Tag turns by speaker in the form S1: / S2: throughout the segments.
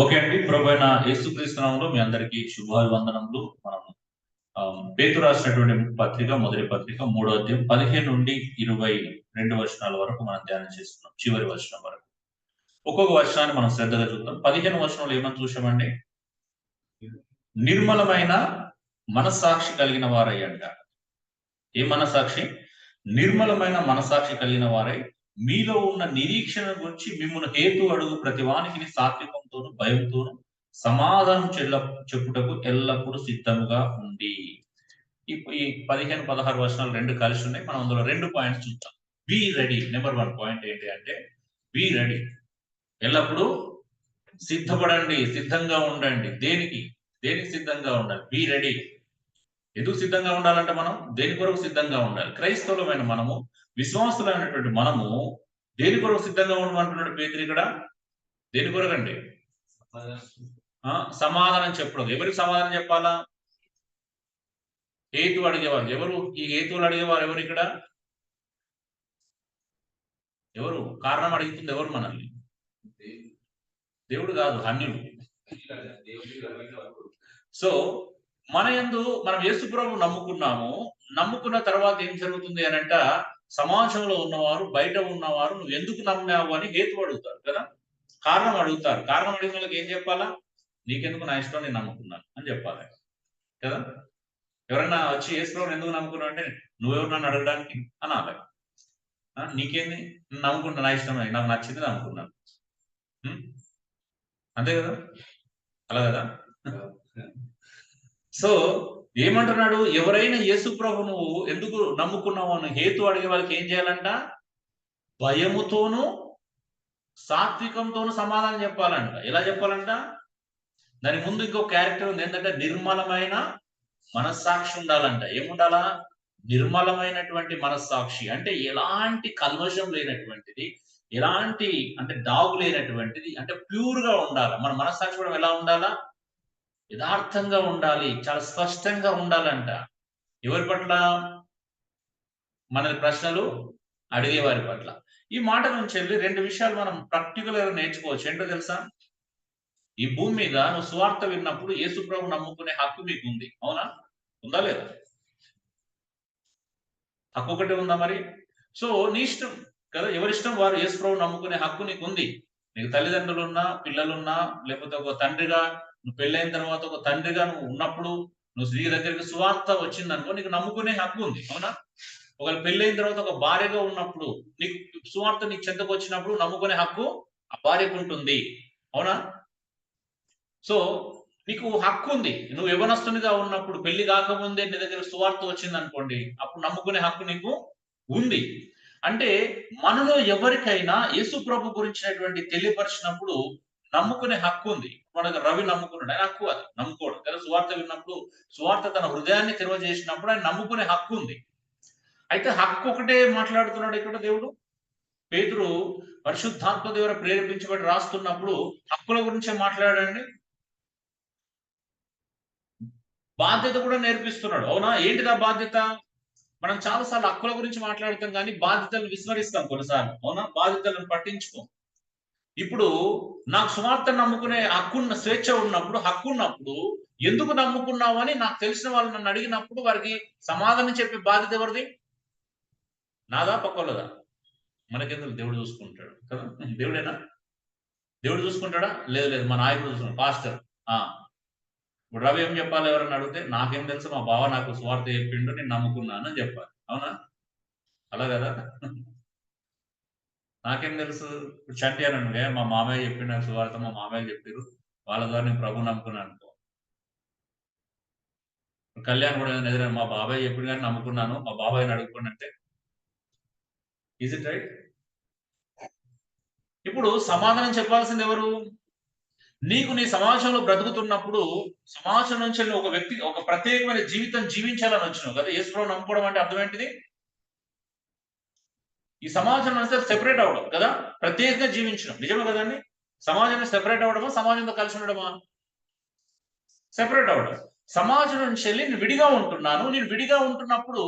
S1: Okay అండి. ప్రభువైన యేసుక్రీస్తు నామములో మీ అందరికీ శుభాభివందనములు. మనం పేతురు రాసినటువంటి పత్రిక, మొదటి పత్రిక 3వ అధ్యాయం 15 నుండి 22 వచనాల వరకు మనం ధ్యానం చేస్తున్నాం. చివరి వచనం వరకు. ఒక్కొక్క వచనాన్ని మనం శ్రద్ధగా చూద్దాం. 15 వచనంలో ఏమని చూసామండి? నిర్మలమైన మనస్సాక్షి కలిగిన వారయ్యంట. ఏ మనస్సాక్షి? నిర్మలమైన మనస్సాక్షి కలిగిన వారై మీలో ఉన్న నిరీక్షణ గురించి మిమ్మల్ని హేతు అడుగు ప్రతివానికి సాత్వికంతోను భయంతోను సమాధానం చెప్పుటకు ఎల్లప్పుడూ సిద్ధముగా ఉండి. ఈ 15-16 వచనాలు రెండు కలిసి ఉన్నాయి. మనం అందులో 2 పాయింట్స్ చూద్దాం. Be ready. నెంబర్ 1 పాయింట్ ఏంటి అంటే బీ రెడీ. ఎల్లప్పుడూ సిద్ధపడండి, సిద్ధంగా ఉండండి. దేనికి సిద్ధంగా ఉండాలి? Be ready. ఎందుకు సిద్ధంగా ఉండాలంటే మనం దేని కొరకు సిద్ధంగా ఉండాలి? క్రైస్తవులమైన మనము, విశ్వాసులైనటువంటి మనము దేని కొరకు సిద్ధంగా ఉండమంటున్నాడు పేతురు ఇక్కడ? దేని కొరకండి? సమాధానం చెప్పడం. ఎవరికి సమాధానం చెప్పాలా? హేతు అడిగేవారు. ఎవరు ఈ హేతువులు అడిగేవారు? ఎవరు ఇక్కడ? ఎవరు కారణం అడుగుతుంది? ఎవరు మనల్ని? దేవుడు కాదు, అన్యులు. సో మనం యేసు ప్రభువు నమ్ముకున్నాము. నమ్ముకున్న తర్వాత ఏం జరుగుతుంది అనంట, సమాజంలో ఉన్నవారు, బయట ఉన్నవారు నువ్వు ఎందుకు నమ్మావు అని హేతు అడుగుతారు కదా, కారణం అడుగుతారు. కారణం అడిగిన వాళ్ళకి ఏం చెప్పాలా? నీకెందుకు, నా ఇష్టం, నేను నమ్ముకున్నాను అని చెప్పాలి కదా. ఎవరన్నా వచ్చి యేసు ప్రభువుని ఎందుకు నమ్ముకున్నావు అంటే నువ్వెవరు నన్ను అడగడానికి అనాలి. నీకేంది, నమ్ముకుంటా, నా ఇష్టం, నాకు నచ్చింది నమ్ముకున్నాను, అంతే కదా. అలా కదా. సో ఏమంటున్నాడు? ఎవరైనా యేసు ప్రభు నువ్వు ఎందుకు నమ్ముకున్నావు అని హేతు అడిగే వాళ్ళకి ఏం చేయాలంట? భయముతోను సాత్వికంతోను సమాధానం చెప్పాలంట. ఎలా చెప్పాలంట? దాని ముందు ఇంకో క్యారెక్టర్ ఉంది. ఏంటంటే నిర్మలమైన మనస్సాక్షి ఉండాలంట. ఏముండాలా? నిర్మలమైనటువంటి మనస్సాక్షి అంటే ఎలాంటి కల్మషం లేనటువంటిది, ఎలాంటి అంటే డాగు లేనటువంటిది, అంటే ప్యూర్ గా ఉండాలి. మన మనస్సాక్షి కూడా ఎలా ఉండాలా? యథార్థంగా ఉండాలి, చాలా స్పష్టంగా ఉండాలంట. ఎవరి పట్ల? మన ప్రశ్నలు అడిగేవారి పట్ల. ఈ మాట నుంచి వెళ్ళి 2 విషయాలు మనం ప్రాక్టికల్ గా నేర్చుకోవచ్చు. ఏంటో తెలుసా? ఈ భూమి మీద నువ్వు సువార్త విన్నప్పుడు యేసు ప్రభు నమ్ముకునే హక్కు మీకు ఉంది. అవునా? ఉందా లేదా? హక్కు ఒకటే ఉందా మరి? సో నీ ఇష్టం కదా, ఎవరిష్టం వారు యేసు ప్రభు నమ్ముకునే హక్కు నీకు ఉంది. నీకు తల్లిదండ్రులున్నా, పిల్లలున్నా, లేకపోతే ఒక తండ్రిగా నువ్వు పెళ్ళైన తర్వాత ఒక తండ్రిగా నువ్వు ఉన్నప్పుడు నువ్వు స్త్రీ దగ్గరికి సువార్త వచ్చిందనుకో నీకు నమ్ముకునే హక్కు ఉంది. అవునా? ఒకవేళ పెళ్ళైన తర్వాత ఒక భార్యగా ఉన్నప్పుడు నీకు సువార్త నీకు చెంతకు వచ్చినప్పుడు నమ్ముకునే హక్కు ఆ భార్యకు ఉంటుంది. అవునా? సో నీకు హక్కు ఉంది. నువ్వు యవనస్తునిగా ఉన్నప్పుడు, పెళ్లి కాకముందే నీ దగ్గర సువార్త వచ్చింది అనుకోండి, అప్పుడు నమ్ముకునే హక్కు నీకు ఉంది. అంటే మనలో ఎవరికైనా యేసు ప్రభు గురించినటువంటి తెలియపరిచినప్పుడు నమ్ముకునే హక్కు ఉంది. మనకు రవి నమ్ముకున్నాడు, ఆయన హక్కు అది నమ్ముకోవడం కదా. సువార్త విన్నప్పుడు, సువార్త తన హృదయాన్ని తెరవజేసినప్పుడు ఆయన నమ్ముకునే హక్కు ఉంది. అయితే హక్కు ఒకటే మాట్లాడుతున్నాడు ఇక్కడ దేవుడు. పేతురు పరిశుద్ధాత్మ ద్వారా ప్రేరేపించబడి రాస్తున్నప్పుడు హక్కుల గురించే మాట్లాడండి, బాధ్యత కూడా నేర్పిస్తున్నాడు. అవునా? ఏంటిదా బాధ్యత? మనం చాలాసార్లు హక్కుల గురించి మాట్లాడతాం కానీ బాధ్యతలను విస్మరిస్తాం కొన్నిసార్లు. అవునా? బాధ్యతలను పట్టించుకోం. ఇప్పుడు నాకు సువార్త నమ్ముకునే హక్కున్న స్వేచ్ఛ ఉన్నప్పుడు, హక్కు ఉన్నప్పుడు ఎందుకు నమ్ముకున్నావు అని నాకు తెలిసిన వాళ్ళు నన్ను అడిగినప్పుడు వారికి సమాధానం చెప్పే బాధ్యత ఎవరిది? నాదా, పక్కోళ్ళదా? మనకెందుకు, దేవుడు చూసుకుంటాడు కదా. దేవుడేనా? దేవుడు చూసుకుంటాడా? లేదు లేదు, మా నాయకుడు చూసుకుంటాడు, పాస్టర్. ఇప్పుడు రవి ఏం చెప్పాలి? ఎవరన్నా అడిగితే నాకేం తెలుసు, మా బావ నాకు సువార్త చెప్పిండు, నేను నమ్ముకున్నాను అని చెప్పాలి. అవునా? అలా కదా. నాకేం తెలుసు? ఇప్పుడు చంటి అని మా మామయ్య చెప్పిండు నాకు సువార్త, మా మామయ్య చెప్పారు, వాళ్ళ ద్వారా నేను ప్రభు నమ్ముకున్నాను అనుకో. కళ్యాణ్ కూడా ఎదురైనా మా బాబాయ్ చెప్పిండు కానీ నమ్ముకున్నాను, మా బాబాయ్ని అడుగుకోండి అంటే ఈజ్ ఇట్ రైట్? ఇప్పుడు సమాధానం చెప్పాల్సింది ఎవరు? నీకు నీ సమాజంలో బ్రతుకుతున్నప్పుడు సమాజం నుంచి ఒక వ్యక్తి ఒక ప్రత్యేకమైన జీవితం జీవించాలని వచ్చినావు కదా. యేసు ప్రభువుని నమ్ముకోవడం అంటే అర్థం ఏంటిది? ఈ సమాజం నుంచి సెపరేట్ అవడం కదా, ప్రత్యేకంగా జీవించడం. నిజమే కదండి? సమాజం సెపరేట్ అవడమా, సమాజంతో కలిసి ఉండడమా? సెపరేట్ అవడం. సమాజం నుంచి వెళ్ళి నేను విడిగా ఉంటున్నాను. నేను విడిగా ఉంటున్నప్పుడు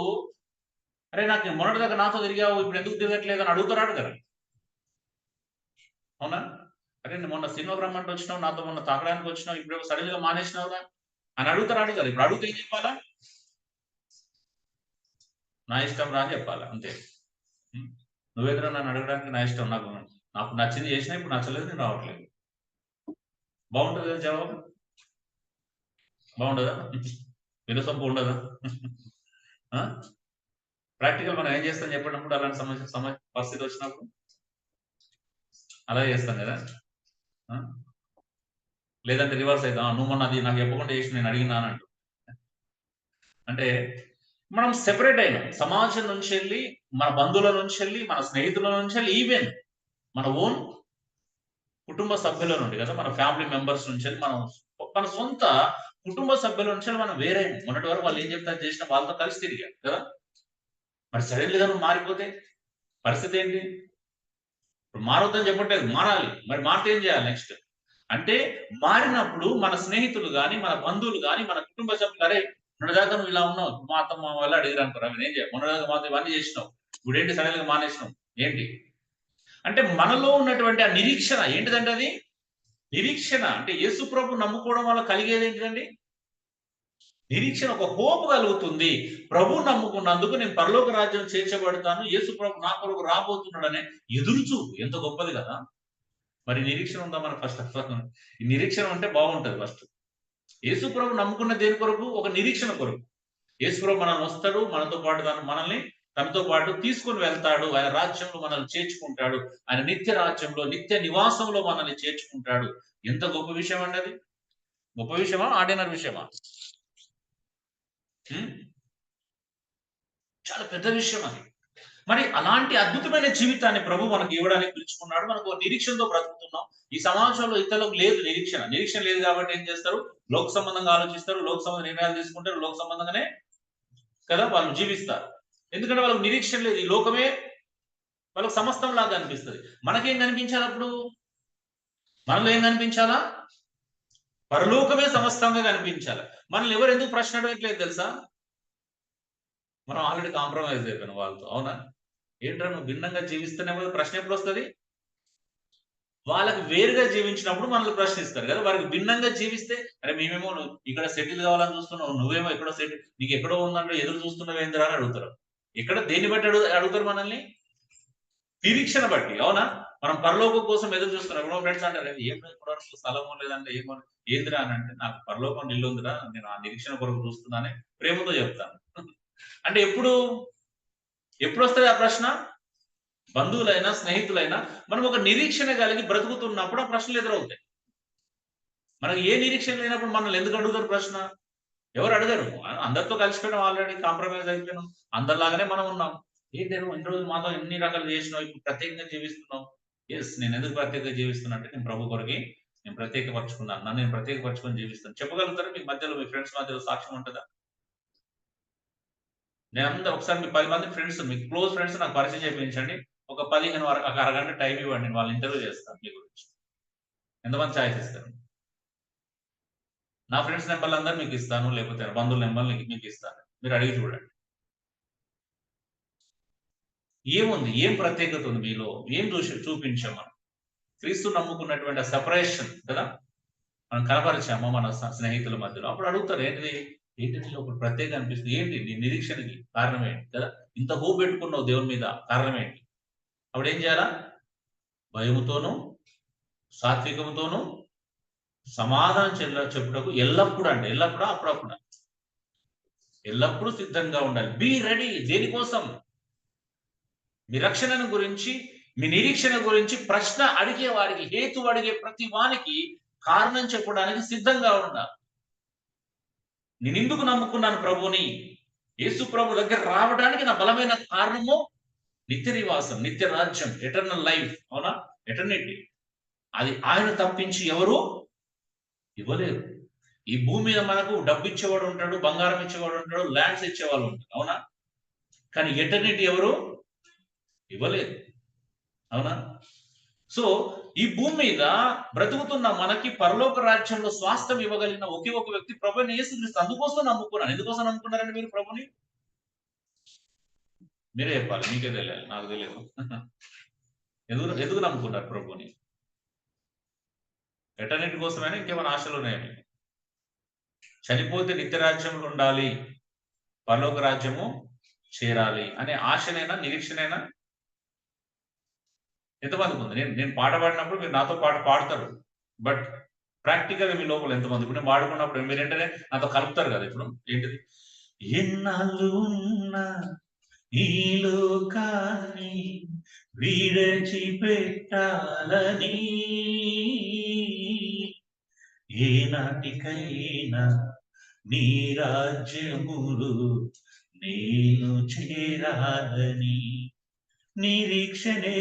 S1: అరే నాకు మొన్నటి దాకా నాతో తిరిగావు, ఇప్పుడు ఎందుకు తిరగట్లేదు అని అడుగుతారు కదా. అవునా? అరే మొన్న సినిమాకి రమ్మంటే వచ్చినావు, నాతో మొన్న తాగడానికి వచ్చినావు, ఇప్పుడు సడన్ గా మానేసినావుగా అని అడుగుతారు కదా. ఇప్పుడు అడిగితే ఏం చెప్పాలా? నా ఇష్టం రా అని చెప్పాలా, అంతే. నువ్వెదురు నన్ను అడగడానికి? నా ఇష్టం, నాకు నాకు నచ్చింది చేసినా, ఇప్పుడు నచ్చలేదు, నేను రావట్లేదు. బాగుంటుంది కదా జవాబు? బాగుండదా? వినసొంపు ఉండదా? ప్రాక్టికల్ మనం ఏం చేస్తాం చెప్పినప్పుడు, అలాంటి సమస్య పరిస్థితి వచ్చినప్పుడు అలా చేస్తాం కదా. లేదంటే రివర్స్ అవుతాం, నువ్వు మొన్న అది నాకు చెప్పకుండా చేసి నేను అడిగినానంటూ. అంటే మనం సెపరేట్ అయినాం సమాజం నుంచి వెళ్ళి, మన బంధువుల నుంచి వెళ్ళి, మన స్నేహితుల నుంచి వెళ్ళి, ఈవెన్ మన ఓన్ కుటుంబ సభ్యుల నుండి కదా, మన ఫ్యామిలీ మెంబర్స్ నుంచి వెళ్ళి, మన సొంత కుటుంబ సభ్యుల నుంచి మనం వేరే. మొన్నటి వరకు వాళ్ళు ఏం చెప్తారు చేసిన వాళ్ళతో కలిసి తిరిగారు కదా. మరి సడన్లీగా నువ్వు మారిపోతే పరిస్థితి ఏంటి? ఇప్పుడు మారొద్దని చెప్పట్లేదు, మారాలి. మరి మారితే ఏం చేయాలి నెక్స్ట్? అంటే మారినప్పుడు మన స్నేహితులు గాని, మన బంధువులు గాని, మన కుటుంబ సభ్యులు, అరే మొన్నటిదాకా నువ్వు ఇలా ఉన్నావు, మా అత్త మామ వాళ్ళు అడిగారు అనుకో, అవి ఏం చేయాలి, మొన్నటిదాకా మాతో ఇవన్నీ చేసినావు, ఇప్పుడేంటి సడన్ గా మానేసినావు ఏంటి? అంటే మనలో ఉన్నటువంటి ఆ నిరీక్షణ ఏంటిదంటే, అది నిరీక్షణ అంటే యేసు ప్రభు నమ్ముకోవడం వల్ల కలిగేది ఏంటిదండి? నిరీక్షణ, ఒక హోప్ కలుగుతుంది. ప్రభు నమ్ముకున్నందుకు నేను పరలోక రాజ్యం చేర్చబడతాను, యేసు ప్రభు నా కొరకు రాబోతున్నాడనే ఎదురుచూపు ఎంత గొప్పది కదా. మరి నిరీక్షణ ఉందా మన ఫస్ట్ ఆఫ్ ఆల్? ఈ నిరీక్షణ ఉంటే బాగుంటది ఫస్ట్. యేసు ప్రభు నమ్ముకున్న దేని కొరకు? ఒక నిరీక్షణ కొరకు. యేసు ప్రభు మనల్ని వస్తాడు, మనతో పాటు మనల్ని తనతో పాటు తీసుకొని వెళ్తాడు, ఆయన రాజ్యంలో మనల్ని చేర్చుకుంటాడు, ఆయన నిత్య రాజ్యంలో, నిత్య నివాసంలో మనల్ని చేర్చుకుంటాడు. ఎంత గొప్ప విషయం అండి అది. గొప్ప విషయమా, ఆర్డినరీ విషయమా? చాలా పెద్ద విషయం అది. మరి అలాంటి అద్భుతమైన జీవితాన్ని ప్రభు మనకు ఇవ్వడానికి పిలుచుకున్నాడు. మనకు నిరీక్షణతో బ్రతుకుతున్నాం. ఈ సమాజంలో ఇతరులకు లేదు నిరీక్షణ. నిరీక్షణ లేదు కాబట్టి ఏం చేస్తారు? లోక సంబంధంగా ఆలోచిస్తారు, లోక సంబంధ నిర్ణయాలు తీసుకుంటారు, లోక సంబంధంగానే కదా వాళ్ళు జీవిస్తారు. ఎందుకంటే వాళ్ళకి నిరీక్షణ లేదు. ఈ లోకమే వాళ్ళకి సమస్తం లాగా అనిపిస్తుంది. మనకేం కనిపించాలి అప్పుడు? మనలో ఏం కనిపించాలా? పరలోకమే సమస్తంగా కనిపించాలి. మనల్ని ఎవరు ఎందుకు ప్రశ్న అడగట్లేదు తెలుసా? మనం ఆల్రెడీ కాంప్రమైజ్ అయిపోయినాం వాళ్ళతో. అవునా? ఏంట్రా నువ్వు భిన్నంగా జీవిస్తూనే ప్రశ్న ఎప్పుడు వస్తుంది? వాళ్ళకి వేరుగా జీవించినప్పుడు మనల్ని ప్రశ్నిస్తారు కదా. వారికి భిన్నంగా జీవిస్తే, అరే మేమేమో ఇక్కడ సెటిల్ కావాలని చూస్తున్నావు, నువ్వేమో ఎక్కడో సెటిల్, నీకు ఎక్కడో ఉందంటే ఎదురు చూస్తున్నావు ఏందిరా అని అడుగుతారు. ఎక్కడ దేన్ని బట్టి అడుగుతారు మనల్ని? నిరీక్షణ బట్టి. అవునా? మనం పరలోకం కోసం ఎదురు చూస్తున్నాం. ఎవరో ఫ్రెండ్స్ అంటారు, ఏం ఇప్పటివరకు స్థలము లేదంటే ఏమో ఏందిరా అని అంటే, నాకు పరలోకం ఇల్లు ఉందిరా, నేను ఆ నిరీక్షణ కొరకు చూస్తున్నానే ప్రేమతో చెప్తాను. అంటే ఎప్పుడు వస్తుంది ఆ ప్రశ్న? బంధువులైనా, స్నేహితులైనా మనం ఒక నిరీక్షణ కలిగి బ్రతుకుతున్నప్పుడు ఆ ప్రశ్నలు ఎదురవుతాయి. మనకు ఏ నిరీక్షణ లేనప్పుడు మనల్ని ఎందుకు అడుగుతారు ప్రశ్న? ఎవరు అడగరు. అందరితో కలిసిపోయినాం, ఆల్రెడీ కాంప్రమైజ్ అయిపోయినాం. అందరిలాగానే మనం ఉన్నాం. ఏంటి నువ్వు ఇన్ని రోజులు మాతో ఎన్ని రకాలు చేసినావు, ఇప్పుడు ప్రత్యేకంగా జీవిస్తున్నావు. నేను ఎందుకు ప్రత్యేకంగా జీవిస్తున్నా అంటే, నేను ప్రభు కొరకి నేను ప్రత్యేకపరుచుకున్నాను. నన్ను నేను ప్రత్యేకపరుచుకొని జీవిస్తాను. చెప్పగలుగుతారా? మీ మధ్యలో, మీ ఫ్రెండ్స్ మధ్యలో సాక్ష్యం ఉంటదా? ఒకసారి మీ 10 మంది ఫ్రెండ్స్, మీకు క్లోజ్ ఫ్రెండ్స్ నాకు పరిచయం చేయించండి. ఒక 15 వరకు ఒక అరగంట టైం ఇవ్వండి. నేను వాళ్ళని ఇంటర్వ్యూ చేస్తాను మీ గురించి. ఎంతమంది ఛాయిస్ ఇస్తారు? నా ఫ్రెండ్స్ నెంబర్లు అందరూ మీకు ఇస్తాను. లేకపోతే బంధువుల నెంబర్లు మీకు ఇస్తాను. మీరు అడిగి చూడండి. ఏముంది? ఏం ప్రత్యేకత ఉంది మీలో? ఏం చూపించాం మనం? క్రీస్తు నమ్ముకున్నటువంటి సెపరేషన్ కదా మనం కనపరిచాము మన స్నేహితుల మధ్యలో. అప్పుడు అడుగుతారు, ఏంటిది నీలో ఒకటి ప్రత్యేకంగా అనిపిస్తుంది, ఏంటి నీ నిరీక్షణకి కారణం ఏంటి కదా? ఇంత హోప్ పెట్టుకున్నావు దేవుని మీద, కారణం ఏంటి? అప్పుడు ఏం చేయాలా? భయముతోనూ, సాత్వికముతోనూ సమాధానం చెప్పుటకు ఎల్లప్పుడూ అండి, ఎల్లప్పుడా అప్పుడప్పుడు ఎల్లప్పుడూ సిద్ధంగా ఉండాలి. Be ready. దేనికోసం? మీ రక్షణను గురించి, మీ నిరీక్షణ గురించి ప్రశ్న అడిగే వారికి, హేతు అడిగే ప్రతి వానికి కారణం చెప్పడానికి సిద్ధంగా ఉండాలి. నేనెందుకు నమ్ముకున్నాను ప్రభుని? యేసు ప్రభు దగ్గర రావడానికి నా బలమైన కారణము నిత్య నివాసం, నిత్య రాజ్యం, ఎటర్నల్ లైఫ్. అవునా? ఎటర్నిటీ. అది ఆయన తప్పించి ఎవరు ఇవ్వలేరు. ఈ భూమి మీద మనకు డబ్బు ఇచ్చేవాడు ఉంటాడు, బంగారం ఇచ్చేవాడు ఉంటాడు, ల్యాండ్స్ ఇచ్చేవాళ్ళు ఉంటారు. అవునా? కానీ ఎటర్నిటీ ఎవరు ఇవ్వలేదు. అవునా? సో ఈ భూమి మీద బ్రతుకుతున్న మనకి పరలోక రాజ్యంలో స్వాస్థ్యం ఇవ్వగలిగిన ఒకే ఒక వ్యక్తి ప్రభుని యేసుక్రీస్తు. అందుకోసం నమ్ముకున్నాను. ఎందుకోసం నమ్ముకున్నారండి మీరు ప్రభుని? మీరే చెప్పాలి. మీకే తెలియాలి, నాకు తెలియదు. ఎందుకు నమ్ముకున్నారు ప్రభుని? ఎటర్నిటీ కోసమైనా ఇంకేమైనా ఆశలు ఉన్నాయండి? చనిపోతే నిత్యరాజ్యంలో ఉండాలి, పరలోక రాజ్యము చేరాలి అనే ఆశనైనా, నిరీక్షణైనా ఎంతమందికి ఉంది? నేను పాట పాడినప్పుడు మీరు నాతో పాటు పాడతారు. బట్ ప్రాక్టికల్‌గా మీ లోపల ఎంతమంది? ఇప్పుడు నేను పాడుకున్నప్పుడు మీరు వెంటనే నాతో కలుపుతారు కదా! ఇప్పుడు ఏంటిది? ఎన్నాళ్ళు ఉన్నా ఈ లోకాన్ని విడిచిపెట్టాలని ఏనాటికైనా నీ రాజ్యములో నేను చేరాలని నిరీక్షణే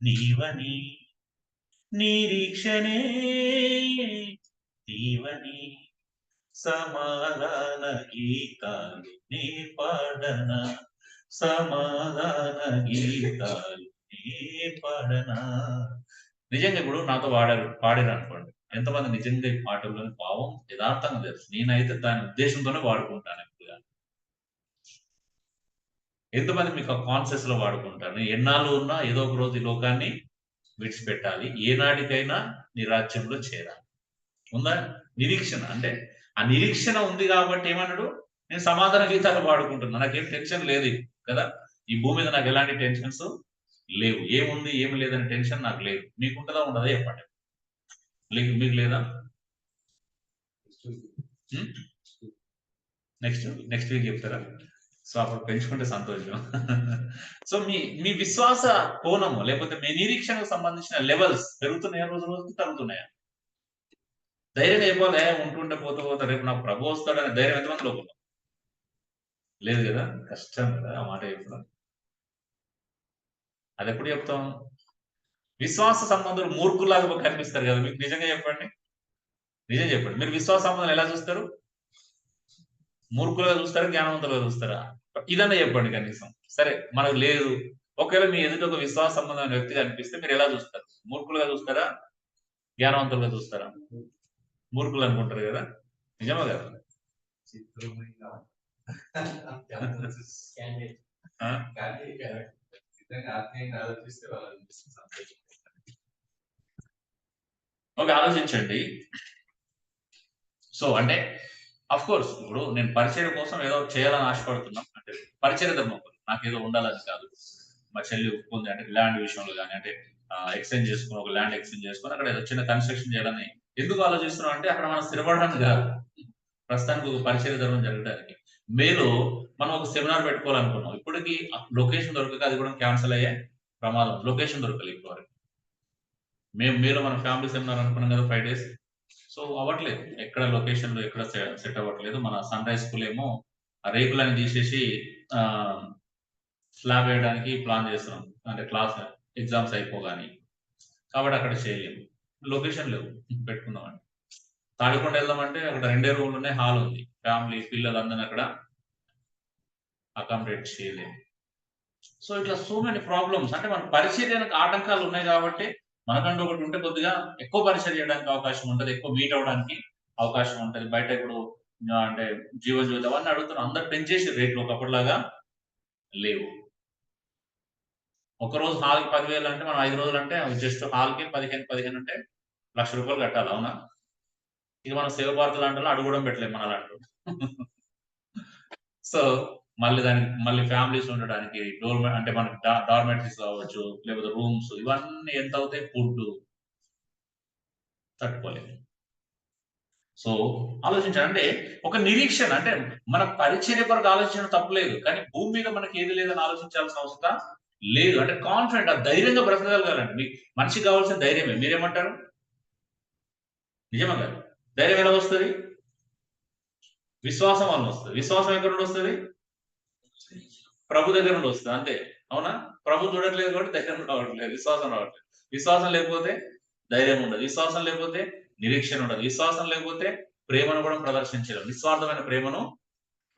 S1: నీవని నిరీక్షణే నీవని సమాధాన గీతాలు నీ పాడనా సమాధాన గీతాలు నీ పాడనా. నిజంగా ఇప్పుడు నాతో పాడారు అనుకోండి, ఎంతమంది నిజంగా ఈ పాటల్లోని భావం యథార్థంగా తెలుసు. నేనైతే దాని ఉద్దేశంతోనే వాడుకుంటాను ఎక్కువగా. ఎంతమంది మీకు ఆ కాన్షియస్ లో వాడుకుంటారు? ఎన్నాళ్ళు ఉన్నా ఏదో ఒక రోజు ఈ లోకాన్ని విడిచిపెట్టాలి, ఏనాటికైనా నీ రాజ్యంలో చేరాలి. ఉందా నిరీక్షణ? అంటే ఆ నిరీక్షణ ఉంది కాబట్టి ఏమన్నాడు, నేను సమాధాన గీతాలు పాడుకుంటున్నా, నాకేం టెన్షన్ లేదు కదా. ఈ భూమి మీద నాకు ఎలాంటి టెన్షన్స్ లేవు. ఏముంది ఏమి లేదని టెన్షన్ నాకు లేదు. మీకుంటదా ఉండదా చెప్పండి? మీకు లేదా? నెక్స్ట్ వీక్ చెప్తారా? సో అప్పుడు పెంచుకుంటే సంతోషం. సో మీ విశ్వాస కోణము లేకపోతే మీ నిరీక్షణకు సంబంధించిన లెవెల్స్ పెరుగుతున్నాయా, రోజు రోజుకి తగ్గుతున్నాయా? ధైర్యంగా చెప్పాలి, ఉంటుంటే పోతా రేపు నాకు ప్రభు వస్తాడనే ధైర్యం ఎంతమంది లోపల లేదు కదా. కష్టం కదా ఆ మాట చెప్పడం. అది ఎప్పుడు చెప్తాం? విశ్వాస సంబంధులు మూర్ఖులాగా కనిపిస్తారు కదా మీకు. నిజంగా చెప్పండి, నిజం చెప్పండి. మీరు విశ్వాస సంబంధాలు ఎలా చూస్తారు? మూర్ఖులుగా చూస్తారా, జ్ఞానవంతులుగా చూస్తారా? ఇదన్నా చెప్పండి కనీసం. సరే మనకు లేదు, ఒకవేళ మీ ఎదుట ఒక విశ్వాస సంబంధమైన వ్యక్తి కనిపిస్తే మీరు ఎలా చూస్తారు? మూర్ఖులుగా చూస్తారా, జ్ఞానవంతులుగా చూస్తారా? మూర్ఖులు అనుకుంటారు కదా. నిజమా కదా? ఓకే, ఆలోచించండి. సో అంటే అఫ్ కోర్స్ ఇప్పుడు నేను పరిచయం కోసం ఏదో చేయాలని ఆశపడుతున్నాం అంటే పరిచయ ధర్మం నాకేదో ఉండాలని కాదు. మా చెల్లి ఒప్పుకుంది అంటే ల్యాండ్ విషయంలో కానీ అంటే ఎక్స్చేంజ్ చేసుకుని ఒక ల్యాండ్ ఎక్స్చేంజ్ చేసుకుని అక్కడ ఏదో చిన్న కన్స్ట్రక్షన్ చేయాలని ఎందుకు ఆలోచిస్తున్నాం అంటే అక్కడ మనం స్థిరపడడానికి కాదు, ప్రస్తుతానికి ఒక పరిచయ ధర్మం జరగడానికి. మేలో మనం ఒక సెమినార్ పెట్టుకోవాలనుకున్నాం. ఇప్పటికి లొకేషన్ దొరకక అది కూడా క్యాన్సిల్ అయ్యే ప్రమాదం. లొకేషన్ దొరకలేదు ఇప్పటివరకు. మేలో మన ఫ్యామిలీ సెమినార్ అనుకున్నాం కదా 5 days. సో అవ్వట్లేదు, ఎక్కడ లొకేషన్‌లో ఎక్కడ సెట్ అవ్వట్లేదు. మన సన్ రైజ్ స్కూల్ ఏమో ఆ రేకులన్నీ తీసేసి స్లాబ్ వేయడానికి ప్లాన్ చేస్తున్నాం. అంటే క్లాస్ ఎగ్జామ్స్ అయిపోగానే. కాబట్టి అక్కడ చేయలేము. లొకేషన్ లేవు పెట్టుకుందామంటే. తాడికొండ వెళ్దామంటే అక్కడ 2 రూమ్‌లు ఉన్నాయి, హాల్ ఉంది. ఫ్యామిలీ పిల్లలందరిని అక్కడ అకామిడేట్ చేయలేము. సో ఇట్లా సో మెనీ ప్రాబ్లమ్స్. అంటే మన పరిచర్యకు ఆటంకాలు ఉన్నాయి కాబట్టి మనకంటూ ఒకటి ఉంటే కొద్దిగా ఎక్కువ పరిచయం చేయడానికి అవకాశం ఉంటది. ఎక్కువ మీట్ అవ్వడానికి అవకాశం ఉంటది. బయట ఇప్పుడు అంటే జీవజ్యోతి అవన్నీ అడుగుతున్నారు. అందరూ పెంచేసి రేట్లు ఒకప్పటిలాగా లేవు. ఒకరోజు హాల్‌కి 10,000 అంటే మనం 5 రోజులంటే జస్ట్ హాల్‌కి 15 అంటే ₹1,00,000 కట్టాలి. అవునా? ఇక మనం సేవ భారతి లాంటోళ్ళం అడుగు కూడా పెట్టలేము మనలాంటోళ్ళు. సో మళ్ళీ ఫ్యామిలీస్ ఉండడానికి అంటే మనకి డార్మెటరీస్ కావచ్చు, లేకపోతే రూమ్స్ ఇవన్నీ ఎంత అవుతాయి? ఫుడ్ తట్టుకోలేము. సో ఆలోచించండి. అంటే ఒక నిరీక్షణ అంటే మన పరిచర్య కొరకు ఆలోచించడం తప్పులేదు. కానీ భూమి మీద మనకి ఏది లేదని ఆలోచించాల్సిన అవసరం లేదు. అంటే కాన్ఫిడెంట్ ధైర్యంగా బ్రతకగలగాలండి. మనిషికి కావాల్సిన ధైర్యమే. మీరేమంటారు? నిజమా కాదా? ధైర్యం ఎలా వస్తది? విశ్వాసం వలన వస్తది. విశ్వాసం ఎక్కడి నుండి వస్తది? ప్రభు దగ్గర నుండి వస్తది. అంతే. అవునా? ప్రభు చూడట్లేదు కాబట్టి ధైర్యం రావట్లేదు. విశ్వాసం రావట్లేదు. విశ్వాసం లేకపోతే ధైర్యం ఉండదు. విశ్వాసం లేకపోతే నిరీక్షణ ఉండదు. విశ్వాసం లేకపోతే ప్రేమను కూడా ప్రదర్శించలేం. నిస్వార్థమైన ప్రేమను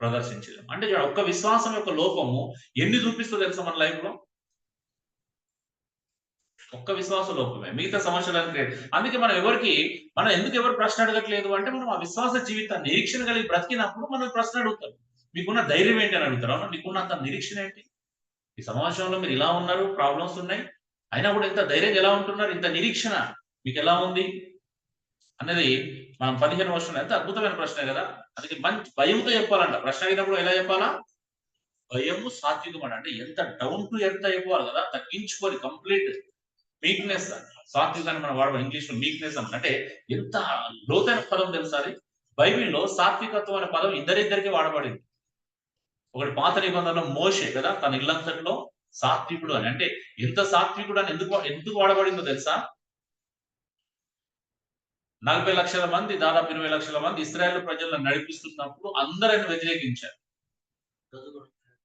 S1: ప్రదర్శించలేం. అంటే ఒక్క విశ్వాసం యొక్క లోపము ఎన్ని చూపిస్తుందో తెలుసా మన లైఫ్‌లో? ఒక్క విశ్వాస లోపమే. మిగతా సమస్యలన్నీ అందుకే మనం ఎందుకు ఎవరు ప్రశ్న అడగట్లేదు అంటే మనం ఆ విశ్వాస జీవితాన్ని నిరీక్షణ కలిగి బ్రతికినప్పుడు మనం ప్రశ్న అడుగుతాం. మీకున్న ధైర్యం ఏంటి అని అడుగుతారు. అవునా? మీకున్నంత నిరీక్షణ ఏంటి? ఈ సమాజంలో మీరు ఇలా ఉన్నారు, ప్రాబ్లమ్స్ ఉన్నాయి. అయినా కూడా ఇంత ధైర్యంగా ఎలా ఉంటున్నారు? ఇంత నిరీక్షణ మీకు ఎలా ఉంది అనేది మనం 15 వర్షంలో ఎంత అద్భుతమైన ప్రశ్న కదా. అందుకే మంచి భయంతో చెప్పాలంట. ప్రశ్న అయినప్పుడు ఎలా చెప్పాలా? భయము సాత్వికం అంటే ఎంత డౌన్ టు ఎర్త్ అయిపోవాలి కదా, తగ్గించుకొని కంప్లీట్ వీక్నెస్. సాత్వికాన్ని మనం వాడడం ఇంగ్లీష్ లో వీక్నెస్ అంటే ఎంత లోతైన పదం తెలుసా అది. బైబిల్లో సాత్వికత్వం అనే పదం ఇద్దరిద్దరికి వాడబడింది. ఒకటి పాత నిబంధనలో మోషే కదా, తన ఇల్లంతట్లో సాత్వికుడు అని. అంటే ఎంత సాత్వికుడు అని ఎందుకు వాడబడిందో తెలుసా? 40 లక్షల మంది, దాదాపు 20 లక్షల మంది ఇశ్రాయేల్ ప్రజలను నడిపిస్తున్నప్పుడు అందరిని వ్యతిరేకించారు.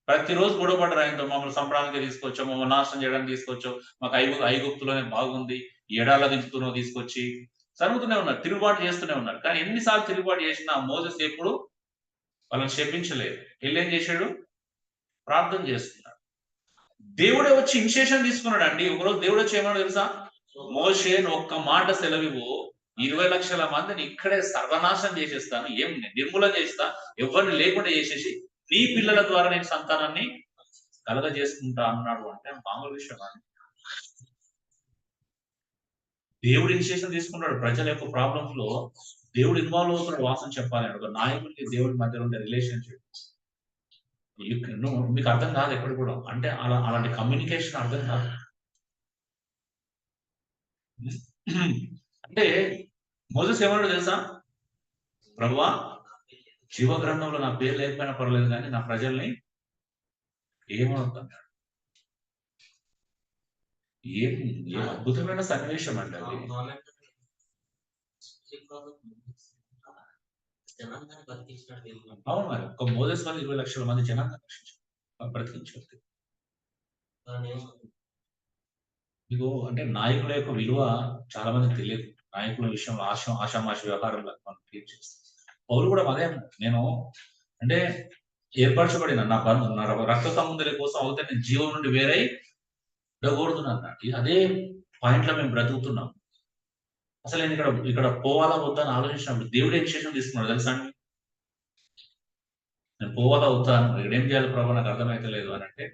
S1: ప్రతిరోజు గొడవపడ్డారు ఆయనతో. మమ్మల్ని సంప్రదాయానికి తీసుకొచ్చావు, మమ్మల్ని నాశనం చేయడానికి తీసుకొచ్చావు, మాకు ఐగుప్తులోనే బాగుంది, ఎడాల దింపుతున్నో తీసుకొచ్చి జరుగుతూనే ఉన్నారు, తిరుగుబాటు చేస్తూనే ఉన్నారు. కానీ ఎన్నిసార్లు తిరుగుబాటు చేసినా మోసెస్ ఎప్పుడు వాళ్ళని శపించలేదు. ఏం చేశాడు? ప్రార్థన చేస్తున్నాడు. దేవుడే వచ్చి ఇనిషియేషన్ తీసుకున్నాడు అండి. ఒకరోజు దేవుడు వచ్చి ఏమన్నా తెలుసా? మోషే ఒక్క మాట సెలవివు, 20 లక్షల మందిని ఇక్కడే సర్వనాశనం చేసేస్తాను, ఏం నిర్మూలన చేస్తా, ఎవరిని లేకుండా చేసేసి నీ పిల్లల ద్వారా నేను సంతానాన్ని కలగజేసుకుంటా అన్నాడు. అంటే మామూలు విషయం అండి. దేవుడు ఇనిషియేషన్ తీసుకున్నాడు. ప్రజల యొక్క ప్రాబ్లమ్స్ లో దేవుడు ఇన్వాల్వ్ అవుతున్నాడు. వాసన చెప్పాలి ఒక నాయకుడికి దేవుడి మధ్యలో ఉండే రిలేషన్షిప్ మీకు అర్థం కాదు ఎక్కడ కూడా. అంటే అలాంటి కమ్యూనికేషన్ అర్థం కాదు. అంటే మోసెస్ ఏమన్నాడు తెలుసా? ప్రభువా, జీవ గ్రంథంలో నా పేరు లేకపోయినా పర్లేదు కానీ నా ప్రజల్ని ఏమవుతున్నాడు. ఏం అద్భుతమైన సన్నివేశం అండి అది. అవును మరి ఒక మోసెస్ వల్ల 20 లక్షల మంది జనాన్ని బ్రతికించారు. మీకు అంటే నాయకుల యొక్క విలువ చాలా మందికి తెలియదు. నాయకుల విషయంలో ఆషామాష వ్యవహారంలో మనం క్లియర్ చేస్తాం. పౌలు కూడా అదే నేను అంటే ఏర్పరచబడిన నా రక్త సంబంధుల కోసం అవుతే నేను జీవం నుండి వేరై ఉండకూడదున్నాను. అదే పాయింట్ లో మేము బ్రతుకుతున్నాం. అసలు నేను ఇక్కడ పోవాలా వద్దా అని ఆలోచించినప్పుడు దేవుడు ఏం విశేషం తీసుకున్నాడు తెలుసా అండి? నేను పోవాలా వద్దాను, ఇక్కడ ఏం చేయాలి ప్రభావ నాకు అర్థమైతే లేదు అని అంటే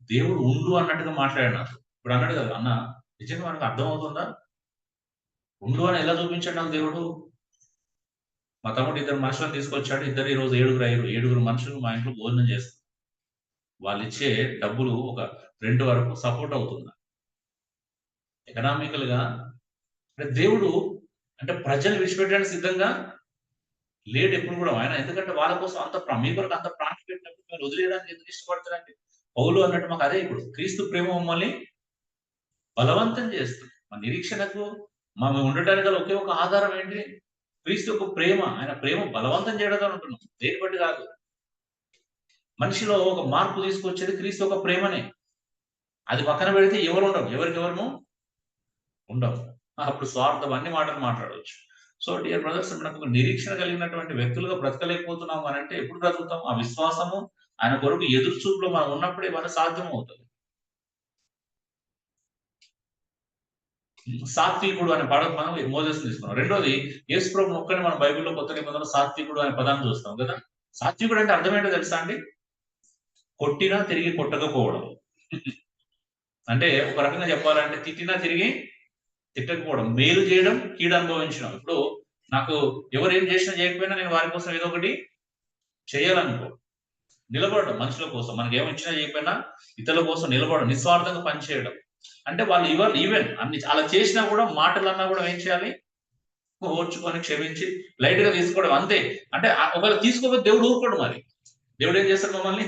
S1: దేవుడు ఉండు అన్నట్టుగా మాట్లాడినాడు. ఇప్పుడు అన్నాడు కదా, అన్న నిజంగా మనకు అర్థం అవుతుందా? ఉండు అని ఎలా చూపించాడు నాకు దేవుడు? మా తమ్ముడు 2 మనుషులను తీసుకొచ్చాడు. ఇద్దరు ఈ రోజు 7 మనుషులు మా ఇంట్లో భోజనం చేస్తారు. వాళ్ళు ఇచ్చే డబ్బులు ఒక 2 వరకు సపోర్ట్ అవుతుంది ఎకనామికల్ గా. అంటే దేవుడు అంటే ప్రజలు విడిచిపెట్టడానికి సిద్ధంగా లేడు ఎప్పుడు కూడా ఆయన. ఎందుకంటే వాళ్ళ కోసం అంత మీ కొరకు అంత ప్రాణం పెట్టినప్పుడు మీరు వదిలేయడానికి ఎందుకు ఇష్టపడతారండి? పౌలు అన్నట్టు మాకు అదే ఇప్పుడు క్రీస్తు ప్రేమ మమ్మల్ని బలవంతం చేస్తుంది. మా నిరీక్షణకు మేము ఉండటానికి గల ఒకే ఒక ఆధారం ఏంటి? క్రీస్తు యొక్క ప్రేమ. ఆయన ప్రేమ బలవంతం చేయడం అంటున్నాం, దేని బట్టి కాదు. మనిషిలో ఒక మార్పు తీసుకొచ్చేది క్రీస్తు యొక్క ప్రేమనే. అది పక్కన పెడితే ఎవరు ఉండవు, ఎవరికెవరు ఉండవు. అప్పుడు స్వార్థం అన్ని మాటలు మాట్లాడవచ్చు. సో డియర్ బ్రదర్స్, మనకు ఒక నిరీక్షణ కలిగినటువంటి వ్యక్తులుగా బ్రతకలేకపోతున్నాం అని అంటే ఎప్పుడు బ్రతుకుతాం? ఆ విశ్వాసము ఆయన కొరకు ఎదురు చూపులో మనం ఉన్నప్పుడే మన సాధ్యం అవుతుంది. సాత్వికుడు అనే పదం మనం మోసెస్ తీసుకున్నాం. రెండోది యేసు ప్రభువు ఒక్కడే మన బైబిల్లో కొత్త నిబంధనలో సాత్వికుడు అనే పదాన్ని చూస్తాం కదా. సాత్వికుడు అంటే అర్థం ఏంటో తెలుసా అండి? కొట్టినా తిరిగి కొట్టకపోవడం. అంటే ఒక రకంగా చెప్పాలంటే తిట్టినా తిరిగి తిట్టకపోవడం, మేలు చేయడం, కీడు అనుభవించడం. ఇప్పుడు నాకు ఎవరు ఏం చేసినా చేయకపోయినా నేను వారి కోసం ఏదో ఒకటి చేయాలనుకో, నిలబడడం మనుషుల కోసం. మనకి ఏమిచ్చినా చేయకపోయినా ఇతరుల కోసం నిలబడడం, నిస్వార్థంగా పనిచేయడం. అంటే వాళ్ళు ఈవెన్ అన్ని అలా చేసినా కూడా మాటలన్నా కూడా ఏం చేయాలి? ఓర్చుకొని క్షమించి లైట్ గా తీసుకోవడం, అంతే. అంటే ఒకవేళ తీసుకోకపోతే దేవుడు ఊరుకోడు. మరి దేవుడు ఏం చేస్తాడు? మమ్మల్ని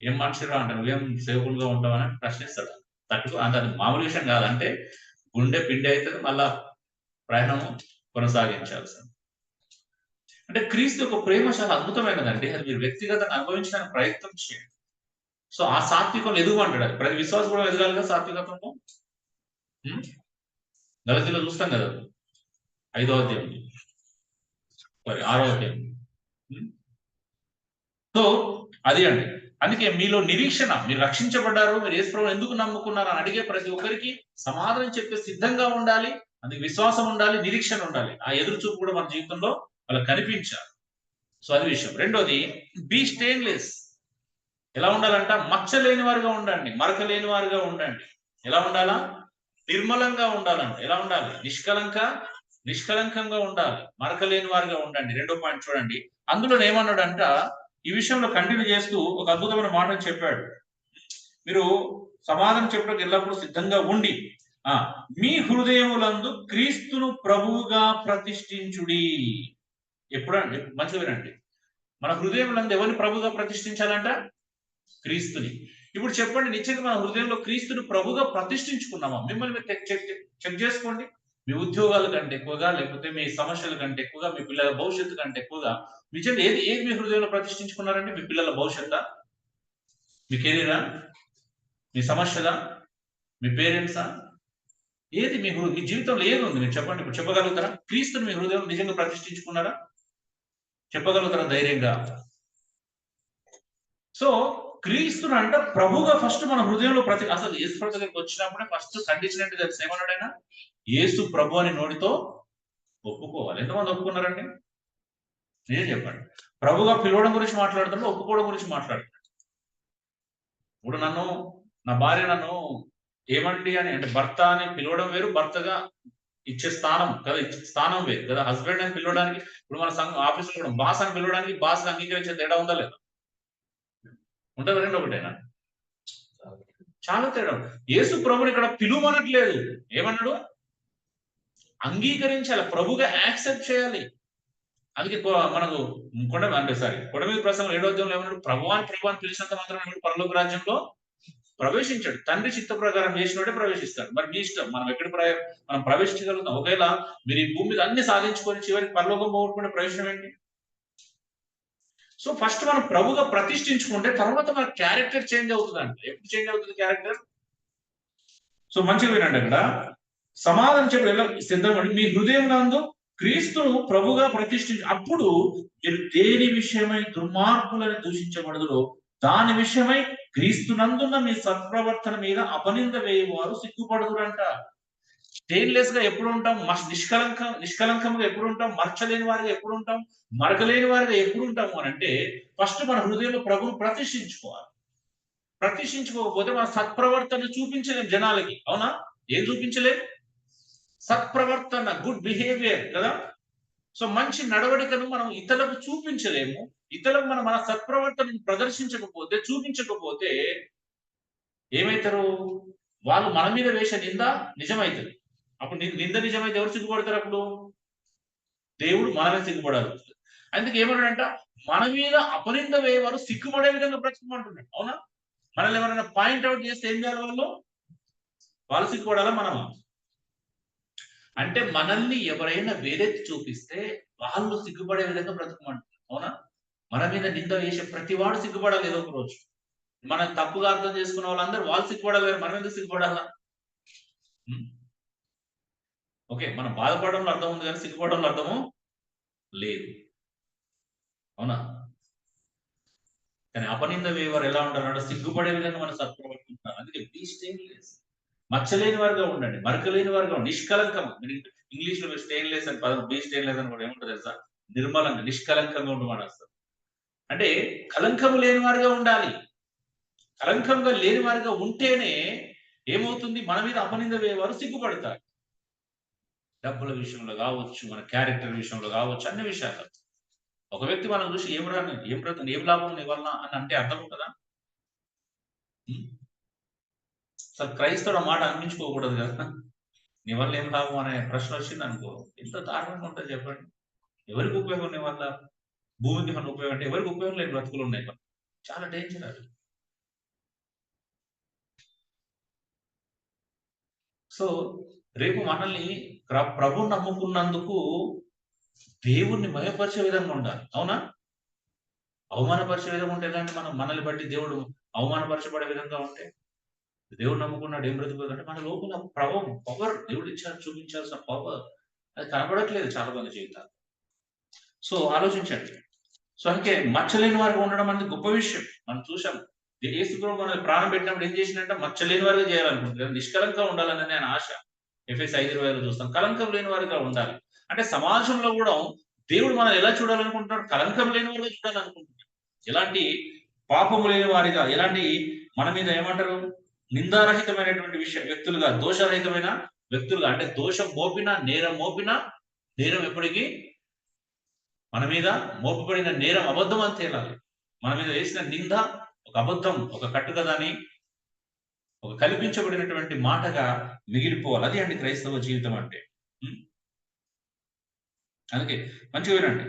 S1: ఏం మనిషిరా అంటే నువ్వేం సేవకులుగా ఉంటావని ప్రశ్నిస్తాడు. తట్టుకో అంటే అది మామూలు విషయం కాదంటే గుండె పిండి అవుతుంది, మళ్ళా ప్రయాణము కొనసాగించాల్సింది. అంటే క్రీస్తు యొక్క ప్రేమ చాలా అద్భుతమైనదండి. అది మీరు వ్యక్తిగతంగా అనుభవించడానికి ప్రయత్నం చేయండి. సో ఆ సాత్వికం ఎదుగుమంటాడు. అది ప్రతి విశ్వాసం కూడా ఎదగాలి కదా సాత్వికత్వంలో. గలతీలో చూస్తాం కదా 5వ అధ్యాయం, 6వ అధ్యాయం. సో అది అండి. అందుకే మీలో నిరీక్షణ, మీరు రక్షించబడ్డారు, మీరు యేసు ప్రభువుని ఎందుకు నమ్ముకున్నారు అని అడిగే ప్రతి ఒక్కరికి సమాధానం చెప్పే సిద్ధంగా ఉండాలి. అందుకు విశ్వాసం ఉండాలి, నిరీక్షణ ఉండాలి. ఆ ఎదురు చూపు కూడా మన జీవితంలో వాళ్ళకి కనిపించాలి. సో అది విషయం. రెండోది బీ స్టెయిన్లెస్. ఎలా ఉండాలంట? మచ్చ లేని వారుగా ఉండండి, మరక లేని వారుగా ఉండండి. ఎలా ఉండాలా? నిర్మలంగా ఉండాలంట. ఎలా ఉండాలి? నిష్కలంకంగా ఉండాలి, మరకలేని వారిగా ఉండండి. రెండో పాయింట్ చూడండి, అందులో ఏమన్నాడంట, ఈ విషయంలో కంటిన్యూ చేస్తూ ఒక అద్భుతమైన మాటను చెప్పాడు. మీరు సమాధానం చెప్పడానికి ఎల్లప్పుడూ సిద్ధంగా ఉండి మీ హృదయములందు క్రీస్తును ప్రభువుగా ప్రతిష్ఠించుడి. ఎప్పుడండి? మంచిగా వినండి. మన హృదయములందు ఎవరిని ప్రభుగా ప్రతిష్ఠించాలంట? క్రీస్తుని. ఇప్పుడు చెప్పండి, నిశ్చయంగా మన హృదయంలో క్రీస్తుని ప్రభుగా ప్రతిష్ఠించుకున్నామా? మిమ్మల్ని చెక్ చేసుకోండి. మీ ఉద్యోగాల కంటే ఎక్కువగా, లేకపోతే మీ సమస్యల కంటే ఎక్కువగా, మీ పిల్లల భవిష్యత్తు కంటే ఎక్కువగా నిజంగా ఏది మీ హృదయంలో ప్రతిష్ఠించుకున్నారండి? మీ పిల్లల భవిష్యత్తా, మీ కెరీరా, మీ సమస్యలా, మీ పేరెంట్సా? ఏది మీ జీవితంలో ఏది ఉంది? మీరు చెప్పండి. ఇప్పుడు చెప్పగలుగుతారా? క్రీస్తుని మీ హృదయం నిజంగా ప్రతిష్ఠించుకున్నారా? చెప్పగలుగుతారా ధైర్యంగా? సో క్రీస్తుని అంట ప్రభుగా ఫస్ట్ మన హృదయంలో అసలు యేసు ప్రభు దగ్గరికి వచ్చినప్పుడే ఫస్ట్ కండిషన్ ఏంటి తెలుసు? ఏమన్నాడైనా? యేసు ప్రభు అని నోటితో ఒప్పుకోవాలి. ఎంతమంది ఒప్పుకున్నారండి? నేను చెప్పండి. ప్రభుగా పిలవడం గురించి మాట్లాడుతున్నా, ఒప్పుకోవడం గురించి మాట్లాడుతున్నాడు. ఇప్పుడు నా భార్య నన్ను ఏమండి అని అంటే, భర్త అని పిలవడం వేరు, భర్తగా ఇచ్చే స్థానం కదా, ఇచ్చే స్థానం వేరు కదా. హస్బెండ్ అని పిలవడానికి, ఇప్పుడు మన సంఘం ఆఫీసులో కూడా బాస్ అని పిలవడానికి బాస్ అంగీకరించే తేడా ఉందా లేదా? ఉంటుంది. రెండు ఒకటేనా? చాలా తేడా. యేసు ప్రభుని ఇక్కడ పిలువనట్లేదు. ఏమన్నాడు? అంగీకరించాలి, ప్రభుగా యాక్సెప్ట్ చేయాలి. అందుకే మనకు కొండ మీద ప్రసంగం 7వ అధ్యాయంలో ఏమన్నాడు? ప్రభువాన్ని పిలిచినంత మాత్రం పరలోక రాజ్యంలో ప్రవేశించాడు. తండ్రి చిత్త ప్రకారం చేసినోడే ప్రవేశిస్తాడు. మరి మీ ఇష్టం, మనం మనం ప్రవేశించగలుగుతాం. ఒకవేళ మీరు ఈ భూమి మీద అన్ని సాధించుకొని చివరికి పరలోకం పోగొట్టుకునే ప్రవేశం ఏంటి? సో ఫస్ట్ మనం ప్రభుగా ప్రతిష్ఠించుకుంటే తర్వాత మన క్యారెక్టర్ చేంజ్ అవుతుందండి. ఎప్పుడు చేంజ్ అవుతుంది క్యారెక్టర్? సో మంచిగా వినండి. అక్కడ సమాధానం చెప్పి సిద్ధంగా మీ హృదయం నందు క్రీస్తును ప్రభుగా ప్రతిష్ఠించి, అప్పుడు మీరు దేని విషయమై దుర్మార్గులని దూషించబడదురో దాని విషయమై క్రీస్తునందున్న మీ సత్ప్రవర్తన మీద అపనింద వేయవారు సిగ్గుపడదురంట. స్టెయిన్లెస్ గా ఎప్పుడు ఉంటాం? నిష్కలంకంగా ఎప్పుడు ఉంటాం? మరచలేని వారిగా ఎప్పుడు ఉంటాం? మరకలేని వారిగా ఎప్పుడు ఉంటాము అని అంటే, ఫస్ట్ మన హృదయంలో ప్రభువు ప్రతిష్ఠించుకోవాలి. ప్రతిష్ఠించుకోకపోతే మన సత్ప్రవర్తన చూపించలేం జనాలకి. అవునా? ఏం చూపించలేం? సత్ప్రవర్తన, గుడ్ బిహేవియర్ కదా. సో మంచి నడవడికను మనం ఇతరులకు చూపించలేము. ఇతరులకు మన సత్ప్రవర్తనను ప్రదర్శించకపోతే, చూపించకపోతే ఏమైతారు? వాళ్ళు మన మీద వేసే నింద నిజమైతుంది. అప్పుడు నింద నిజమైతే ఎవరు సిగ్గుపడతారు? అప్పుడు దేవుడు మనమే సిగ్గుపడాలి. అందుకే ఏమన్నాడంట? మన మీద అపనింద వేయవారు సిగ్గుపడే విధంగా బ్రతకమంటున్నాడు. అవునా? మనల్ని ఎవరైనా పాయింట్అవుట్ చేస్తే ఏం చేయాలి? వాళ్ళు సిగ్గుపడాలా, మనమా? అంటే మనల్ని ఎవరైనా వేరెత్తి చూపిస్తే వాళ్ళు సిగ్గుపడే విధంగా బ్రతకమంటారు. అవునా? మన మీద నింద వేసే ప్రతి వాడు సిగ్గుపడాలి ఏదో ఒక రోజు. మనం తప్పుగా అర్థం చేసుకున్న వాళ్ళందరూ వాళ్ళు సిగ్గుపడాలి, మనం ఎందుకు సిగ్గుపడాలా? ఓకే, మనం బాధపడడంలో అర్థం ఉంది కానీ సిగ్గుపడడంలో అర్థము లేదు. అవునా? కానీ అపనింద వేయవారు ఎలా ఉంటారు? సిగ్గుపడే విధంగా మనం సత్ప్రవర్తించాలి. అందుకే బీ స్టెయిన్లెస్, మచ్చలేని వారుగా ఉండండి, మరకలేని వారుగా ఉండండి, నిష్కలంకం. ఇంగ్లీష్ లో స్టెయిన్లెస్ అని పదం, బీ స్టెయిన్లెస్ అని కూడా ఏముంటుంది తెలుసా? నిర్మలంగా, నిష్కలంకంగా ఉండమనేస్తారు. అంటే కలంకం లేని వారిగా ఉండాలి. కలంకంగా లేని వారిగా ఉంటేనే ఏమవుతుంది? మన మీద అపనింద వేయవారు సిగ్గుపడతారు. డబ్బుల విషయంలో కావచ్చు, మన క్యారెక్టర్ విషయంలో కావచ్చు, అన్ని విషయాలు. ఒక వ్యక్తి మనం చూసి ఏం లాభం నీ వల్ల అని అంటే అర్థం ఉంటుందా? అసలు క్రైస్తవుడు మాట అనిపించుకోకూడదు కదా. నీ వల్ల ఏం లాభం అనే ప్రశ్న వచ్చింది అనుకో, ఎంత దారుణంగా ఉంటుంది చెప్పండి. ఎవరికి ఉపయోగం నీ వల్ల? భూమికి మన ఉపయోగం అంటే ఎవరికి ఉపయోగం లేని బ్రతుకులు ఉన్నాయి. చాలా డేంజర్ అది. సో రేపు మనల్ని ప్రభు నమ్ముకున్నందుకు దేవుణ్ణి మయపరిచే విధంగా ఉండాలి. అవునా? అవమానపరిచే విధంగా ఉంటే ఎలాంటి మనల్ని బట్టి దేవుడు అవమానపరచబడే విధంగా ఉంటే దేవుడు నమ్ముకున్నాడు ఏం బ్రతుకుతుందంటే మన లోపల పవర్ దేవుడు చూపించాల్సిన పవర్ అది కనబడట్లేదు చాలా మంది జీవితాలు. సో ఆలోచించండి. సో అందుకే మచ్చలేని వారికి ఉండడం అనేది గొప్ప విషయం. మనం చూసాం, యేసు ప్రభు మనల్ని ప్రాణం పెట్టినప్పుడు ఏం చేసినట్ట? మచ్చలేని వారిగా చేయాలనుకుంటున్నారు, నిష్కలంగా ఉండాలని నేను ఆశ. ఎఫెస్ 5:20 చూస్తాం. కలంకం లేని వారిగా ఉండాలి అంటే సమాజంలో కూడా దేవుడు మనం ఎలా చూడాలనుకుంటున్నాడు? కలంకం లేని వారిగా చూడాలనుకుంటున్నాడు. ఎలాంటి పాపము లేని వారిగా, ఎలాంటి మన మీద ఏమంటారు? నిందారహితమైనటువంటి వ్యక్తులుగా, దోషరహితమైన వ్యక్తులుగా, అంటే దోషం మోపిన, నేరం మోపిన, నేరం ఎప్పటికీ మన మీద మోపబడిన నేరం అబద్ధం అని తేలాలి. మన మీద వేసిన నింద ఒక అబద్ధం, ఒక కట్టుకథని, ఒక కల్పించబడినటువంటి మాటగా మిగిలిపోవాలి. అది అండి క్రైస్తవ జీవితం అంటే. అందుకే మంచిగా వినండి.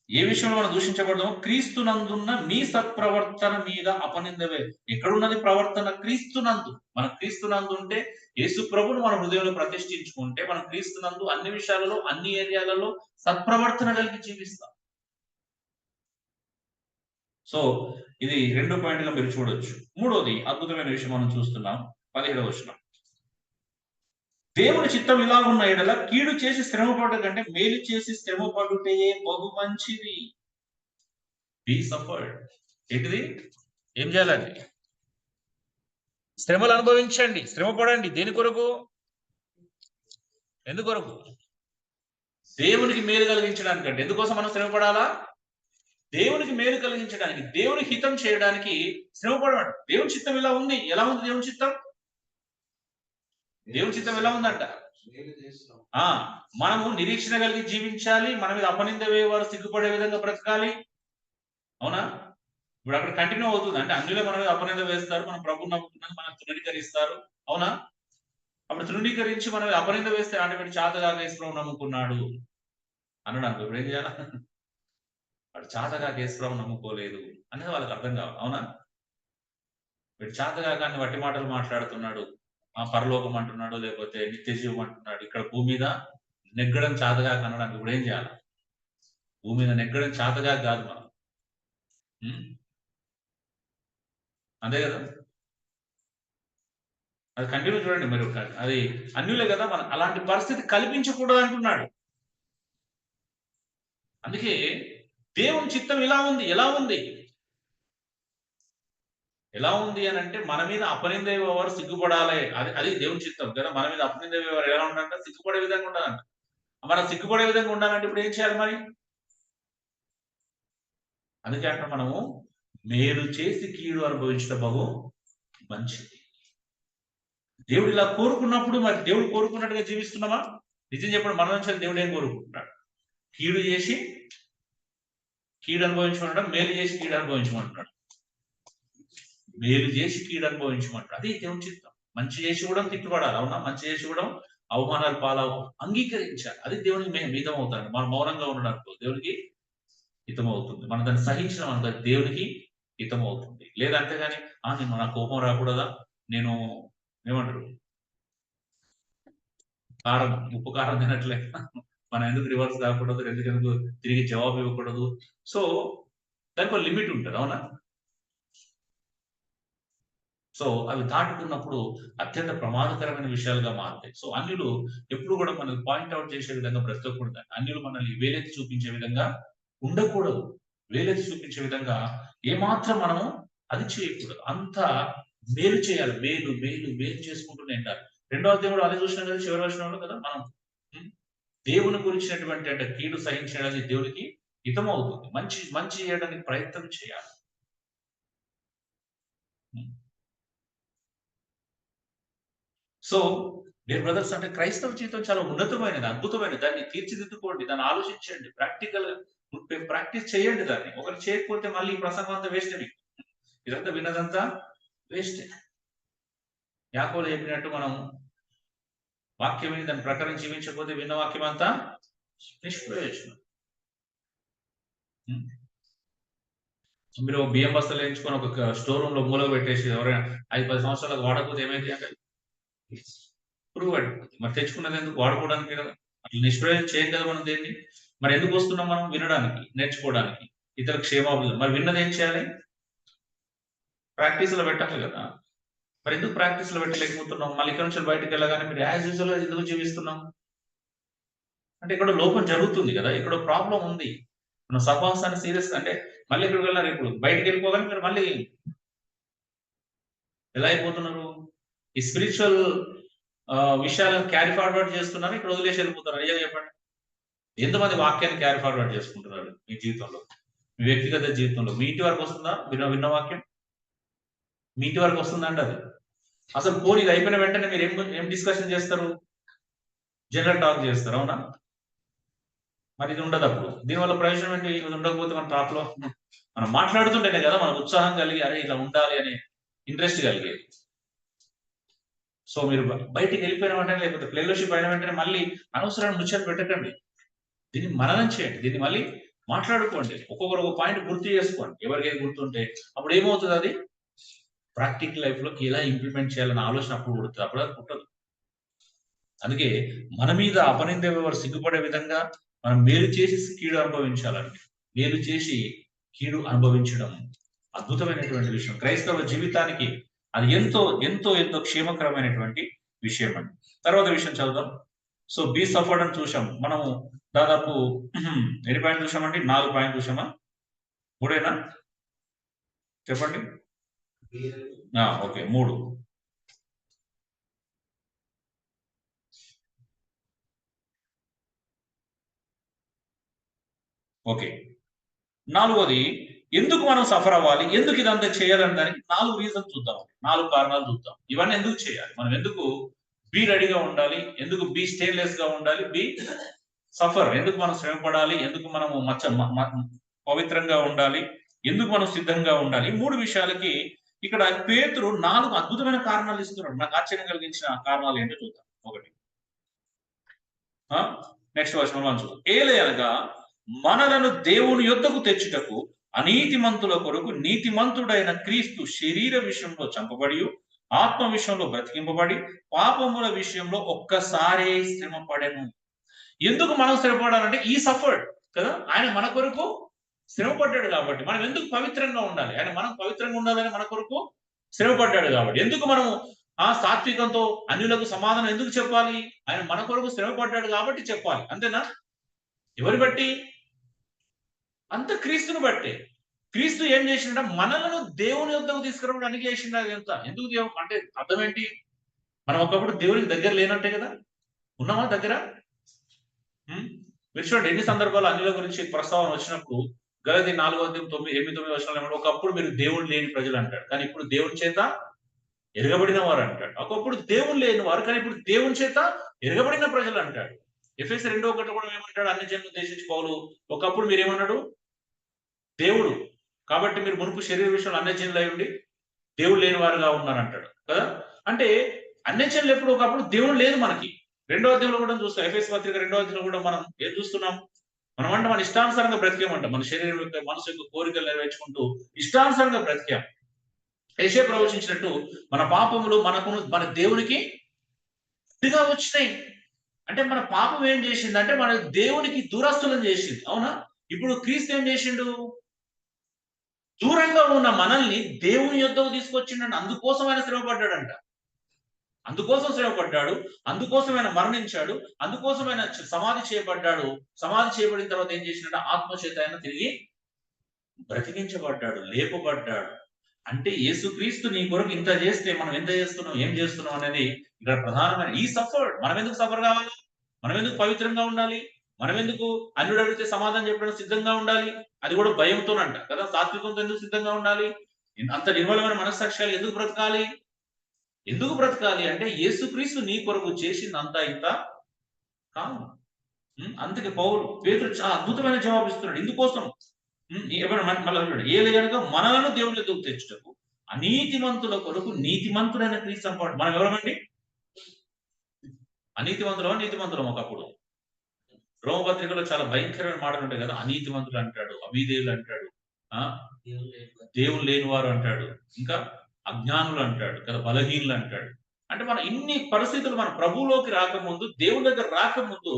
S1: ఏ విషయంలో మనం దూషించబడదామో క్రీస్తునందున్న మీ సత్ప్రవర్తన మీద అపనిందవే. ఎక్కడున్నది ప్రవర్తన? క్రీస్తునందు. మన క్రీస్తునందు ఉంటే, యేసు ప్రభును మన హృదయంలో ప్రతిష్ఠించుకుంటే, మనం క్రీస్తునందు అన్ని విషయాలలో, అన్ని ఏరియాలలో సత్ప్రవర్తన కలిగి జీవిస్తాం. సో ఇది 2 పాయింట్గా మీరు చూడొచ్చు. మూడోది అద్భుతమైన విషయం మనం చూస్తున్నాం. 17వ వచనం. దేవుని చిత్తం ఇలాగున్న ఎడల కీడు చేసి శ్రమపడ్డ కంటే మేలు చేసి శ్రమపడుటే బహు మంచిది. Be suffered. ఏంటిది? ఏం చేయాలండి? శ్రమలు అనుభవించండి, శ్రమపడండి. దేని కొరకు? ఎందుకొరకు? దేవునికి మేలు కలిగించడానికి. అంటే ఎందుకోసం మనం శ్రమపడాలా? దేవునికి మేలు కలిగించడానికి, దేవుని హితం చేయడానికి శ్రమపడమంట. దేవుని చిత్తం ఇలా ఉంది. ఎలా ఉంది దేవుని చిత్తం? దేవుని చిత్తం ఎలా ఉందంట? మనము నిరీక్షణ కలిగి జీవించాలి. మన మీద అపనింద వేయవారు సిగ్గుపడే విధంగా బ్రతకాలి. అవునా? ఇప్పుడు అక్కడ కంటిన్యూ అవుతుంది. అంటే అన్నిలో మన మీద అపనింద వేస్తారు, మనం ప్రభుని నమ్ముకున్నాం, మనం తృణీకరిస్తారు. అవునా? అప్పుడు తృణీకరించి మనం అపనింద వేస్తే అంటే వీడు చాతగాక యేసుప్రభుని నమ్ముకున్నాడు అనడానికి ఇప్పుడు ఏం చేయాలి? వాడు చాతగాక యేసుప్రభుని నమ్ముకోలేదు అనేది వాళ్ళకి అర్థం కావాలి. అవునా? వీడు చాతగాక అని వట్టి మాటలు మాట్లాడుతున్నాడు, పరలోకం అంటున్నాడు, లేకపోతే నిత్య జీవం అంటున్నాడు. ఇక్కడ భూమి మీద నెగ్గడం చాతగా కనడానికి ఇప్పుడు ఏం చేయాలి? భూమి మీద నెగ్గడం చాతగా కాదు మనం. అదే కదా, అది కంటిన్యూ చూడండి మీరు. అది అన్యులే కదా, మనం అలాంటి పరిస్థితి కల్పించకూడదు అంటున్నాడు. అందుకే దేవుని చిత్తం ఇలా ఉంది. ఎలా ఉంది? ఎలా ఉంది అని అంటే, మన మీద అపనింద వేయవారు సిగ్గుపడాలి. అది దేవుని చిత్తం కదా. మన మీద అపనింద వేయవారు ఎలా ఉండాలంటే సిగ్గుపడే విధంగా ఉండాలంట. మనం సిగ్గుపడే విధంగా ఉండాలంటే ఇప్పుడు ఏం చేయాలి మరి? అందుకే అంటే మనము మేలు చేసి కీడు అనుభవించడం బహు మంచిది. దేవుడు ఇలా కోరుకున్నప్పుడు మరి దేవుడు కోరుకున్నట్టుగా జీవిస్తున్నామా? నిజం చెప్పండి, మన నుంచి దేవుడు ఏం కోరుకుంటున్నాడు? కీడు చేసి కీడు అనుభవించమంటాడు, మేలు చేసి కీడు అనుభవించమంటున్నాడు. మేలు చేసి కీడు అనుభవించమంటాడు. అది దేవుని చిత్తం. మంచి చేసి కూడా తిట్టుబడాలి. అవునా? మంచి చేసి కూడా అవమానాలు పాలవు అంగీకరించాలి. అది దేవునికి మితం అవుతాడు. మనం మౌనంగా ఉండడానికి దేవునికి హితం అవుతుంది. మనం దాన్ని సహించిన మనకు దేవునికి హితం అవుతుంది. లేదంటే కానీ నేను నా కోపం రాకూడదా, నేను ఏమంటారు కారం ఉప్పు కారం తినట్లే, మనం ఎందుకు రివర్స్ కాకూడదు, ఎందుకు తిరిగి జవాబు ఇవ్వకూడదు. సో దానికి ఒక లిమిట్ ఉంటుంది. అవునా? సో అవి దాటుకున్నప్పుడు అత్యంత ప్రమాదకరమైన విషయాలుగా మారుతాయి. సో అన్యులు ఎప్పుడు కూడా మనల్ని పాయింట్అవుట్ చేసే విధంగా బ్రతకకూడదు. అన్యులు మనల్ని వేలెత్తి చూపించే విధంగా ఉండకూడదు. వేలెత్తి చూపించే విధంగా ఏమాత్రం మనము అది చేయకూడదు. అంతా మేలు చేయాలి. మేలు మేలు మేలు చేసుకుంటూనే ఉంటారు. రెండవ దేవుడు అదే చూసినాం కదా, చివరి వచనంలో కదా, మనం దేవుని గురించినటువంటి అంటే కీడు సహించడానికి దేవునికి హితం అవుతుంది. మంచి మంచి చేయడానికి ప్రయత్నం చేయాలి. సో డియర్ బ్రదర్స్, అంటే క్రైస్తవ జీవితం చాలా ఉన్నతమైనది, అద్భుతమైనది. దాన్ని తీర్చిదిద్దుకోండి, దాన్ని ఆలోచించండి, ప్రాక్టీస్ చేయండి. దాన్ని ఒకరు చేయకపోతే మళ్ళీ ఈ ప్రసంగం అంతా వేస్ట్. మీకు ఇదంతా విన్నదంతా వేస్ట్. యాకోబు చెప్పినట్టు మనం వాక్యం దాని ప్రకారం జీవించకపోతే విన్న వాక్యం అంతా నిష్ప్రయోజనం. మీరు బియ్యం బస్తాలు వేయించుకొని ఒక స్టోర్ రూమ్ లో మూల పెట్టేసి ఎవరైనా 5-10 సంవత్సరాలకు వాడకపోతే ఏమైంది అంటే పురుగు పడిపోతుంది. మరి తెచ్చుకున్నది ఎందుకు? వాడుకోవడానికి కదా. అట్లా నిష్ప్రయోజనం చేయం కదా మనం దేన్ని. మరి ఎందుకు వస్తున్నాం? మనం వినడానికి, నేర్చుకోవడానికి, ఇతర క్షేమాభివృద్ధి. మరి విన్నది ఏం చేయాలి? ప్రాక్టీస్ లో పెట్టాలి కదా. మరి ఎందుకు ప్రాక్టీస్ లో పెట్టలేకపోతున్నాం? మళ్ళీ ఇక్కడ నుంచి బయటకు వెళ్ళగానే మీరు యాజ్ యూజువల్ గా ఎందుకు జీవిస్తున్నాం అంటే ఇక్కడ లోపం జరుగుతుంది కదా, ఇక్కడ ప్రాబ్లం ఉంది. మనం సహవాసాన్ని సీరియస్ అంటే మళ్ళీ ఇక్కడికి వెళ్ళారు. ఇప్పుడు బయటకు వెళ్ళిపోగానే మీరు మళ్ళీ ఎలా అయిపోతున్నారు? ఈ స్పిరిచువల్ విషయాలను క్యారీ ఫార్వర్డ్ చేస్తున్నారు, ఇక్కడ వదిలేసి వెళ్ళిపోతున్నారు. ఏం చెప్పండి? ఎంతమంది వాక్యాన్ని క్యారీ ఫార్వర్డ్ చేసుకుంటున్నారు మీ జీవితంలో, మీ వ్యక్తిగత జీవితంలో? మీ ఇంటి వరకు వస్తుందా విన్న వాక్యం? మీ ఇంటి వరకు వస్తుందండి అది? అసలు పోనీ ఇది అయిపోయిన వెంటనే మీరు ఏం డిస్కషన్ చేస్తారు? జనరల్ టాక్ చేస్తారు, అవునా? మరి ఇది ఉండదు అప్పుడు. దీనివల్ల ప్రయోజనం ఏంటి? ఇది ఉండకపోతే మన టాక్ లో మనం మాట్లాడుతుంటేనే కదా మనకు ఉత్సాహం కలిగి అరే ఇలా ఉండాలి అనే ఇంట్రెస్ట్ కలిగేది. సో మీరు బయటికి వెళ్ళిపోయిన వెంటనే లేకపోతే ఫెలోషిప్ అయిన వెంటనే మళ్ళీ అనవసరమైన ముచ్చట్లు పెట్టకండి. దీన్ని మననం చేయండి, దీన్ని మళ్ళీ మాట్లాడుకోండి, ఒక్కొక్కరు ఒక పాయింట్ గుర్తు చేసుకోండి. ఎవరికి ఏది గుర్తుంటే అప్పుడు ఏమవుతుంది, అది ప్రాక్టికల్ లైఫ్ లో ఎలా ఇంప్లిమెంట్ చేయాలన్న ఆలోచన అప్పుడు పుడుతుంది, అప్పుడు అది పుట్టదు. అందుకే మన మీద అపనిందే వారు సిగ్గుపడే విధంగా మనం మేలు చేసి కీడు అనుభవించాలండి. మేలు చేసి కీడు అనుభవించడం అద్భుతమైనటువంటి విషయం. క్రైస్తవ జీవితానికి అది ఎంతో ఎంతో ఎంతో క్షేమకరమైనటువంటి విషయం అండి. తర్వాత విషయం చదువుదాం. సో బీ సఫర్డ్ అని చూసాం మనము. దాదాపు ఎన్ని పాయింట్ చూసామండి? 4 పాయింట్ చూసామా? 3 చెప్పండి. ఓకే, 3. ఓకే, 4వది ఎందుకు మనం సఫర్ అవ్వాలి, ఎందుకు ఇదంతా చేయాలని దానికి 4 రీజన్స్ చూద్దాం, 4 కారణాలు చూద్దాం. ఇవన్నీ ఎందుకు చేయాలి, మనం ఎందుకు బీ రెడీగా ఉండాలి, ఎందుకు బీ స్టేన్లెస్ గా ఉండాలి, బీ సఫర్, ఎందుకు మనం శ్రమ పడాలి, ఎందుకు మనము పవిత్రంగా ఉండాలి, ఎందుకు మనం సిద్ధంగా ఉండాలి. 3 విషయాలకి ఇక్కడ పేతురు 4 అద్భుతమైన కారణాలు ఇస్తున్నాడు. నాకు ఆశ్చర్యం కలిగించిన కారణాలు ఏంటో చూద్దాం. ఒకటి, నెక్స్ట్ వర్షం మనం చూద్దాం. ఏలయనగా మనలను దేవుని యొద్దకు తెచ్చుటకు అనీతిమంతుల కొరకు నీతిమంతుడైన క్రీస్తు శరీర విషయంలో చంపబడి ఆత్మ విషయంలో బ్రతికింపబడి పాపముల విషయంలో ఒక్కసారే శ్రమ పడెను. ఎందుకు మనం శ్రమపడాలంటే ఈ సఫర్డ్ కదా, ఆయన మన కొరకు శ్రమ పడ్డాడు కాబట్టి. మనం ఎందుకు పవిత్రంగా ఉండాలి, ఆయన మనం పవిత్రంగా ఉండాలని మన కొరకు శ్రమ పడ్డాడు కాబట్టి. ఎందుకు మనం సాత్వికంతో అన్యులకు సమాధానం ఎందుకు చెప్పాలి, ఆయన మన కొరకు శ్రమ పడ్డాడు కాబట్టి చెప్పాలి. అంతేనా? ఎవరి బట్టి? అంత క్రీస్తుని బట్టే. క్రీస్తు ఏం చేసిండ, మనలను దేవుని యొద్దకు తీసుకురావడానికి చేసిండ. అది ఎంత ఎందుకు దేవుడు అంటే అర్థం ఏంటి? మనం ఒకప్పుడు దేవునికి దగ్గర లేనట్టే కదా, ఉన్నామా దగ్గర? మీరు చూడండి, ఎన్ని సందర్భాలు అన్యుల గురించి ప్రస్తావన వచ్చినప్పుడు గలతీ 4:8-9 వచనాలు ఒకప్పుడు మీరు దేవుడు లేని ప్రజలు అంటాడు, కానీ ఇప్పుడు దేవుని చేత ఎరగబడిన వారు అంటాడు. ఒకప్పుడు దేవుడు లేని వారు, కానీ ఇప్పుడు దేవుని చేత ఎరగబడిన ప్రజలు అంటాడు. ఎఫెసీ 2:1 కూడా ఏమంటాడు, అన్ని జనులను ఉద్దేశించి పౌలు ఒకప్పుడు మీరు ఏమన్నాడు, దేవుడు కాబట్టి మీరు మునుపు శరీర విషయంలో అన్ని జనులు అయి ఉండి దేవుడు లేని వారుగా ఉన్నారంటాడు కదా. అంటే అన్ని జనులు ఎప్పుడు ఒకప్పుడు దేవుడు లేదు మనకి. 2వ అధ్యాయంలో కూడా చూస్తాం, ఎఫెసీ పత్రిక 2వ అధ్యాయంలో కూడా మనం ఏం చూస్తున్నాం, మనం అంటే మన ఇష్టానుసారంగా బ్రతికేమంట, మన శరీరం యొక్క మనసు యొక్క కోరికలు నెరవేర్చుకుంటూ ఇష్టానుసారంగా బ్రతికాం. యెషయా ప్రవచించినట్టు మన పాపములు మన దేవునికి అడ్డుగా వచ్చినాయి. అంటే మన పాపం ఏం చేసిందంటే మన దేవునికి దూరస్తులను చేసింది, అవునా? ఇప్పుడు క్రీస్తు ఏం చేసిండు, దూరంగా ఉన్న మనల్ని దేవుని యొద్దకు తీసుకొచ్చిండు. అందుకోసం ఆయన శ్రమపడ్డాడంట, అందుకోసం శ్రమపడ్డాడు, అందుకోసం ఆయన మరణించాడు, అందుకోసం ఆయన సమాధి చేయబడ్డాడు. సమాధి చేయబడిన తర్వాత ఏం చేసినట్టు ఆత్మచేత ఆయన తిరిగి బ్రతికించబడ్డాడు, లేపబడ్డాడు. అంటే యేసుక్రీస్తు నీ కొరకు ఇంత చేస్తే మనం ఎంత చేస్తున్నాం, ఏం చేస్తున్నాం అనేది ఇక్కడ ప్రధానమైన ఈ సఫర్. మనం ఎందుకు సఫర్ కావాలి, మనం ఎందుకు పవిత్రంగా ఉండాలి, మనం ఎందుకు అన్యుడు అడిగితే సమాధానం చెప్పడం సిద్ధంగా ఉండాలి, అది కూడా భయంతోనంట కదా. సాత్వికంతో ఎందుకు సిద్ధంగా ఉండాలి, అంత నిర్మలమైన మనస్సాక్ష్యాలు ఎందుకు బ్రతకాలి, ఎందుకు బ్రతకాలి అంటే యేసుక్రీస్తు నీ కొరకు చేసింది అంతా ఇంత కాదు. అందుకే పేతురు చాలా అద్భుతమైన జవాబు ఇస్తున్నాడు. ఇందుకోసం ఏలయనగా మనలను దేవుని యొద్దకు తెచ్చుటకు అనీతిమంతుల కొరకు నీతిమంతుడైన క్రీస్తు చంపాడు. మనం ఎవరమండి? అనీతిమంతులం, నీతిమంతులం. ఒకప్పుడు రోమపత్రికలో చాలా భయంకరమైన మాటలు ఉంటాయి కదా, అనీతిమంతులు అంటాడు, అవిధేయులు అంటాడు, దేవుడు లేని వారు అంటాడు, ఇంకా అజ్ఞానులు అంటాడు కదా, బలహీనులు అంటాడు. అంటే మన ఇన్ని పరిస్థితులు మన ప్రభువులోకి రాకముందు, దేవుని దగ్గర రాకముందు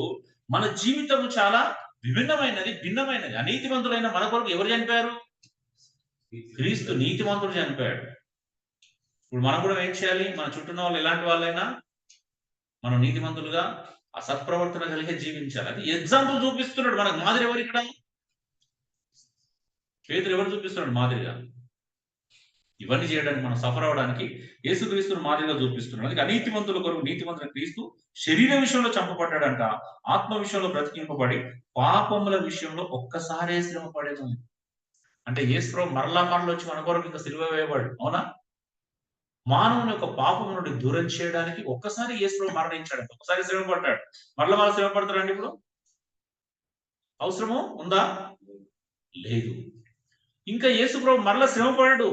S1: మన జీవితం చాలా విభిన్నమైనది, భిన్నమైనది. అనీతిమంతులైన మన కొరకు ఎవరు చనిపోయారు? క్రీస్తు నీతిమంతుడు చనిపోయాడు. ఇప్పుడు మనం కూడా ఏం చేయాలి, మన చుట్టూ వాళ్ళు ఎలాంటి వాళ్ళైనా మనం నీతిమంతులుగా ఆ సత్ప్రవర్తన కలిగే జీవించాలి. అది ఎగ్జాంపుల్ చూపిస్తున్నాడు మనకు. మాదిరి ఎవరు ఇక్కడ? పేతురు ఎవరు చూపిస్తున్నాడు మాదిరిగా? ఇవన్నీ చేయడానికి, మనం సఫర్ అవడానికి యేసుక్రీస్తును మాదిరిగా చూపిస్తున్నాడు. అందుకే అనీతిమంతుల కొరకు నీతిమంతుల క్రీస్తు శరీర విషయంలో చంపబడ్డాడంట, ఆత్మ విషయంలో బ్రతికింపబడి పాపముల విషయంలో ఒక్కసారే శ్రమ పడేది. అంటే యేసు మరలా వచ్చి మన కొరకు ఇంకా సిలువ వేయబడు, అవునా? మానవుని యొక్క పాపం నుండి దూరం చేయడానికి ఒక్కసారి యేసు మరణించాడు, ఒక్కసారి శ్రమ పడ్డాడు. మరలా వాళ్ళు శ్రమ పడతారండి ఇప్పుడు? అవసరము ఉందా? లేదు. ఇంకా యేసుప్రభు మరలా శ్రమ పడడు.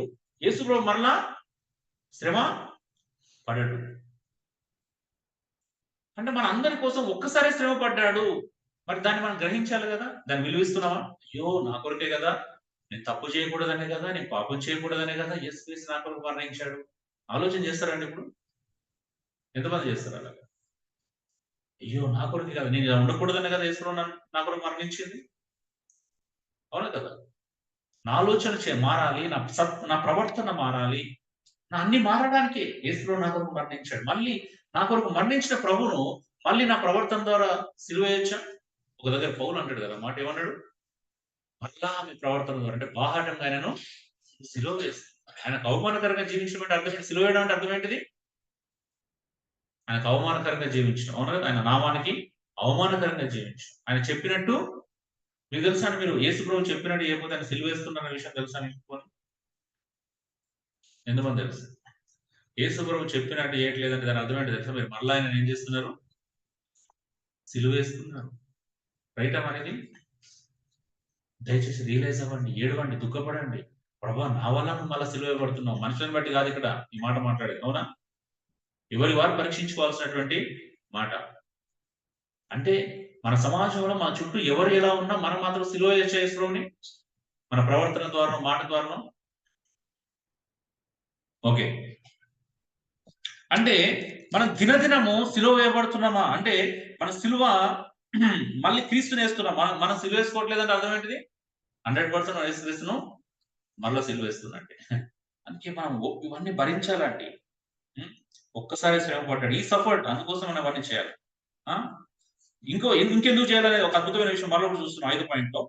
S1: యేసుప్రభు మరలా శ్రమ పడడు. అంటే మన అందరి కోసం ఒక్కసారి శ్రమ పడ్డాడు. మరి దాన్ని మనం గ్రహించాలి కదా, దాన్ని విలువిస్తున్నావా? అయ్యో నా కొరకే కదా, నేను తప్పు చేయకూడదనే కదా, నేను పాపం చేయకూడదనే కదా యేసుక్రీస్తు నా కొరకు మరణించాడు. ఆలోచన చేస్తారండి ఇప్పుడు? ఎంతమంది చేస్తారు అలా? అయ్యో నా కొరకే కదా, నేను ఇలా ఉండకూడదనే కదా యేసు నా కొరకు మరణించింది. అవునా కదా? నా ఆలోచన మారాలి, నా ప్రవర్తన మారాలి, నా అన్ని మారడానికి యేసు నా కొరకు మరణించాడు. మళ్ళీ నా కొరకు మరణించిన ప్రభువును మళ్ళీ నా ప్రవర్తన ద్వారా సిలువేయొచ్చా? ఒక దగ్గర పౌలు అంటాడు కదా మాట, ఏమన్నాడు? మళ్ళా మీ ప్రవర్తన ద్వారా, అంటే బాహాటంగా ఆయనను సిలువ వేసి ఆయనకు అవమానకరంగా జీవించడం అంటే అర్థం ఏంటి? సిలువ వేయడం అంటే అర్థం ఏంటిది? ఆయనకు అవమానకరంగా జీవించడం. అవును కదా? ఆయన నామానికి అవమానకరంగా జీవించడం. ఆయన చెప్పినట్టు మీకు తెలుసా అండి, మీరు యేసు ప్రభు చెప్పినట్టు చేయకపోతే ఆయన సిలువ వేస్తున్న విషయం తెలుసా మీకు? ఎంతమంది తెలుసు? యేసు ప్రభు చెప్పినట్టు చేయట్లేదంటే దాని అర్థం ఏంటి తెలుసా? మీరు మళ్ళీ ఆయన ఏం చేస్తున్నారు? సిలువ వేస్తున్నారు. రైట్ అనేది దయచేసి రియలైజ్ అవ్వండి, ఏడవండి, దుఃఖపడండి. ప్రభా నా వల్ల నువ్వు మళ్ళీ సిలువ పడుతున్నావు, మనుషులను బట్టి కాదు ఇక్కడ ఈ మాట మాట్లాడేది. అవునా? ఎవరి వారు పరీక్షించుకోవాల్సినటువంటి మాట. అంటే మన సమాజంలో మన చుట్టూ ఎవరు ఎలా ఉన్నా మనం మాత్రం సిలువ చేసుకొని మన ప్రవర్తన ద్వారా, మాట ద్వారా. ఓకే, అంటే మనం దినదినము సిలువ వేయబడుతున్నామా? అంటే మన సిలువ మళ్ళీ క్రీస్తుని వేస్తున్నాం. మనం సిలువ వేసుకోవట్లేదంటే అర్థం ఏంటిది? 100% యేసుక్రీస్తును మళ్ళీ సిలువ వేస్తున్నట్టే. అందుకే మనం ఇవన్నీ భరించాలండి. ఒక్కసారి శ్రమ పడ్డాడు, ఈ సఫర్డ్, అందుకోసం మనం అవన్నీ చేయాలి. ఇంకెందుకు చేయాలనేది ఒక అద్భుతమైన విషయం మరొకటి చూస్తున్నాం 5 పాయింట్లో.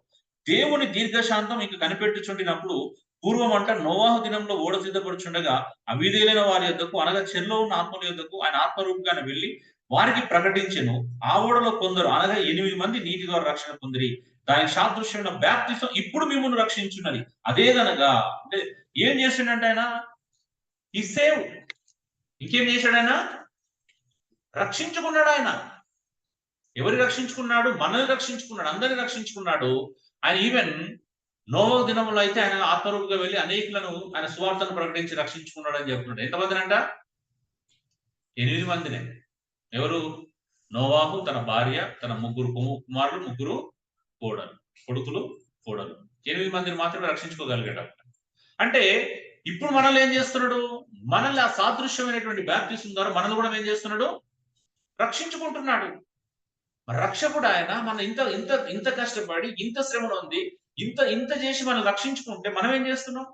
S1: దేవుని దీర్ఘశాంతం ఇంక కనిపెట్టుచుండినప్పుడు పూర్వం అంట నోవాహు దినంలో ఓడ సిద్ధపడుచుండగా అవిధేయులైన వారి యొద్దకు, అనగా చెరలో ఉన్న ఆత్మల యొద్దకు ఆయన ఆత్మరూపంగానే వెళ్ళి వారికి ప్రకటించెను. ఆ ఓడలో కొందరు, అనగా 8 మంది నీటి ద్వారా రక్షణ పొందిరి. దానికి సాదృశ్యమైన బాప్తిసం ఇప్పుడు మిమ్మల్ని రక్షించున్నది. అదేదనగా, అంటే ఏం చేసిండంటే ఆయన ఈ సేవ్, ఇంకేం చేశాడు ఆయన? రక్షించుకున్నాడు. ఆయన ఎవరు రక్షించుకున్నాడు? మనల్ని రక్షించుకున్నాడు, అందరిని రక్షించుకున్నాడు. ఆయన ఈవెన్ నోవహు దినంలో అయితే ఆయన ఆత్మరూపుగా వెళ్ళి అనేకులను ఆయన సువార్తను ప్రకటించి రక్షించుకున్నాడు అని చెప్తున్నాడు. ఎంతమందినంట? 8 మందినే. ఎవరు? నోవాహు, తన భార్య, తన 3 కుమారులు, 3 కొడుకులు, కోడలు. 8 మందిని మాత్రమే రక్షించుకోగలిగాడు. అంటే ఇప్పుడు మనల్ని ఏం చేస్తున్నాడు? మనల్ని ఆ సాదృశ్యమైనటువంటి బాప్తిసం ద్వారా మనల్ని కూడా ఏం చేస్తున్నాడు? రక్షించుకుంటున్నాడు. రక్షకుడు ఆయన. మన ఇంత కష్టపడి, ఇంత శ్రమను ఉంది, ఇంత చేసి మనం రక్షించుకుంటే మనం ఏం చేస్తున్నాం?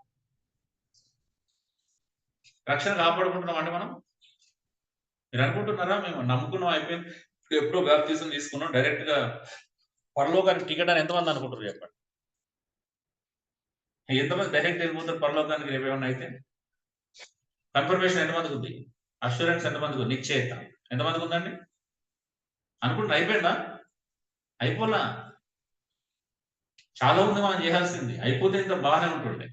S1: రక్షణ కాపాడుకుంటున్నాం అండి మనం. మీరు అనుకుంటున్నారా మేము నమ్ముకున్నాం అయిపోయింది, ఎప్పుడో బాప్తిసం తీసుకున్నాం, డైరెక్ట్ గా పరలోకానికి టికెట్ అని ఎంతమంది అనుకుంటారు చెప్పండి? ఎంతమంది డైరెక్ట్ వెళ్ళిపోతారు పరలోకానికి రేపు ఏమన్నా అయితే? కన్ఫర్మేషన్ ఎంతమందికి ఉంది? అష్యూరెన్స్ ఎంతమందికి ఉంది? నిశ్చయిత ఎంతమందికి ఉందండి? అనుకుంటే అయిపోయిందా? అయిపోలా. చాలా ఉంది మనం చేయాల్సింది. అయిపోతే ఇంత బాగానే ఉంటుండే.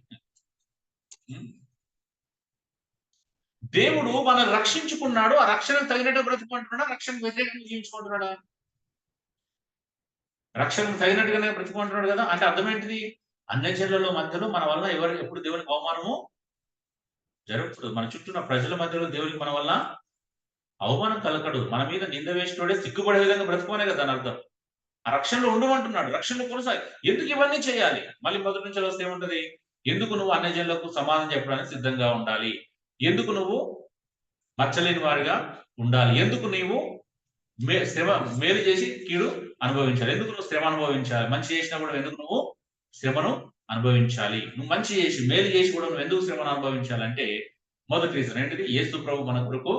S1: దేవుడు మనల్ని రక్షించుకున్నాడు. ఆ రక్షణకు తగినట్టు బ్రతుకుంటున్నాడా? రక్షణకు వ్యతిరేకంగా జీవించుకుంటున్నాడా? రక్షణకు తగినట్టుగానే బ్రతుకుంటున్నాడు కదా. అంటే అర్థం ఏంటిది? అన్యజనుల మధ్యలో మన వల్ల ఎప్పుడు దేవునికి అవమానము జరగకూడదు. మన చుట్టూ ఉన్న ప్రజల మధ్యలో దేవునికి మన వల్ల అవమానం కలగడు. మన మీద నింద వేసినోడే సిగ్గుపడే విధంగా బ్రతుకోనే కదా దాని అర్థం. ఆ రక్షణలో ఉండమంటున్నాడు. రక్షణలో కొనసాగి ఎందుకు ఇవన్నీ చేయాలి? మళ్ళీ మొదటి నుంచి వస్తే ఏముంటది? ఎందుకు నువ్వు అన్యజనులకు సమాధానం చెప్పడానికి సిద్ధంగా ఉండాలి? ఎందుకు నువ్వు మచ్చలేని వారిగా ఉండాలి? ఎందుకు నీవు మేలు చేసి కీడు అనుభవించాలి? ఎందుకు నువ్వు శ్రమ అనుభవించాలి? మంచి చేసినా కూడా ఎందుకు నువ్వు శ్రమను అనుభవించాలి? నువ్వు మంచి చేసి మేలు చేసి కూడా నువ్వు ఎందుకు శ్రమను అనుభవించాలంటే మొదటి రీజన్ ఏంటిది? యేసు ప్రభు మన కొరకు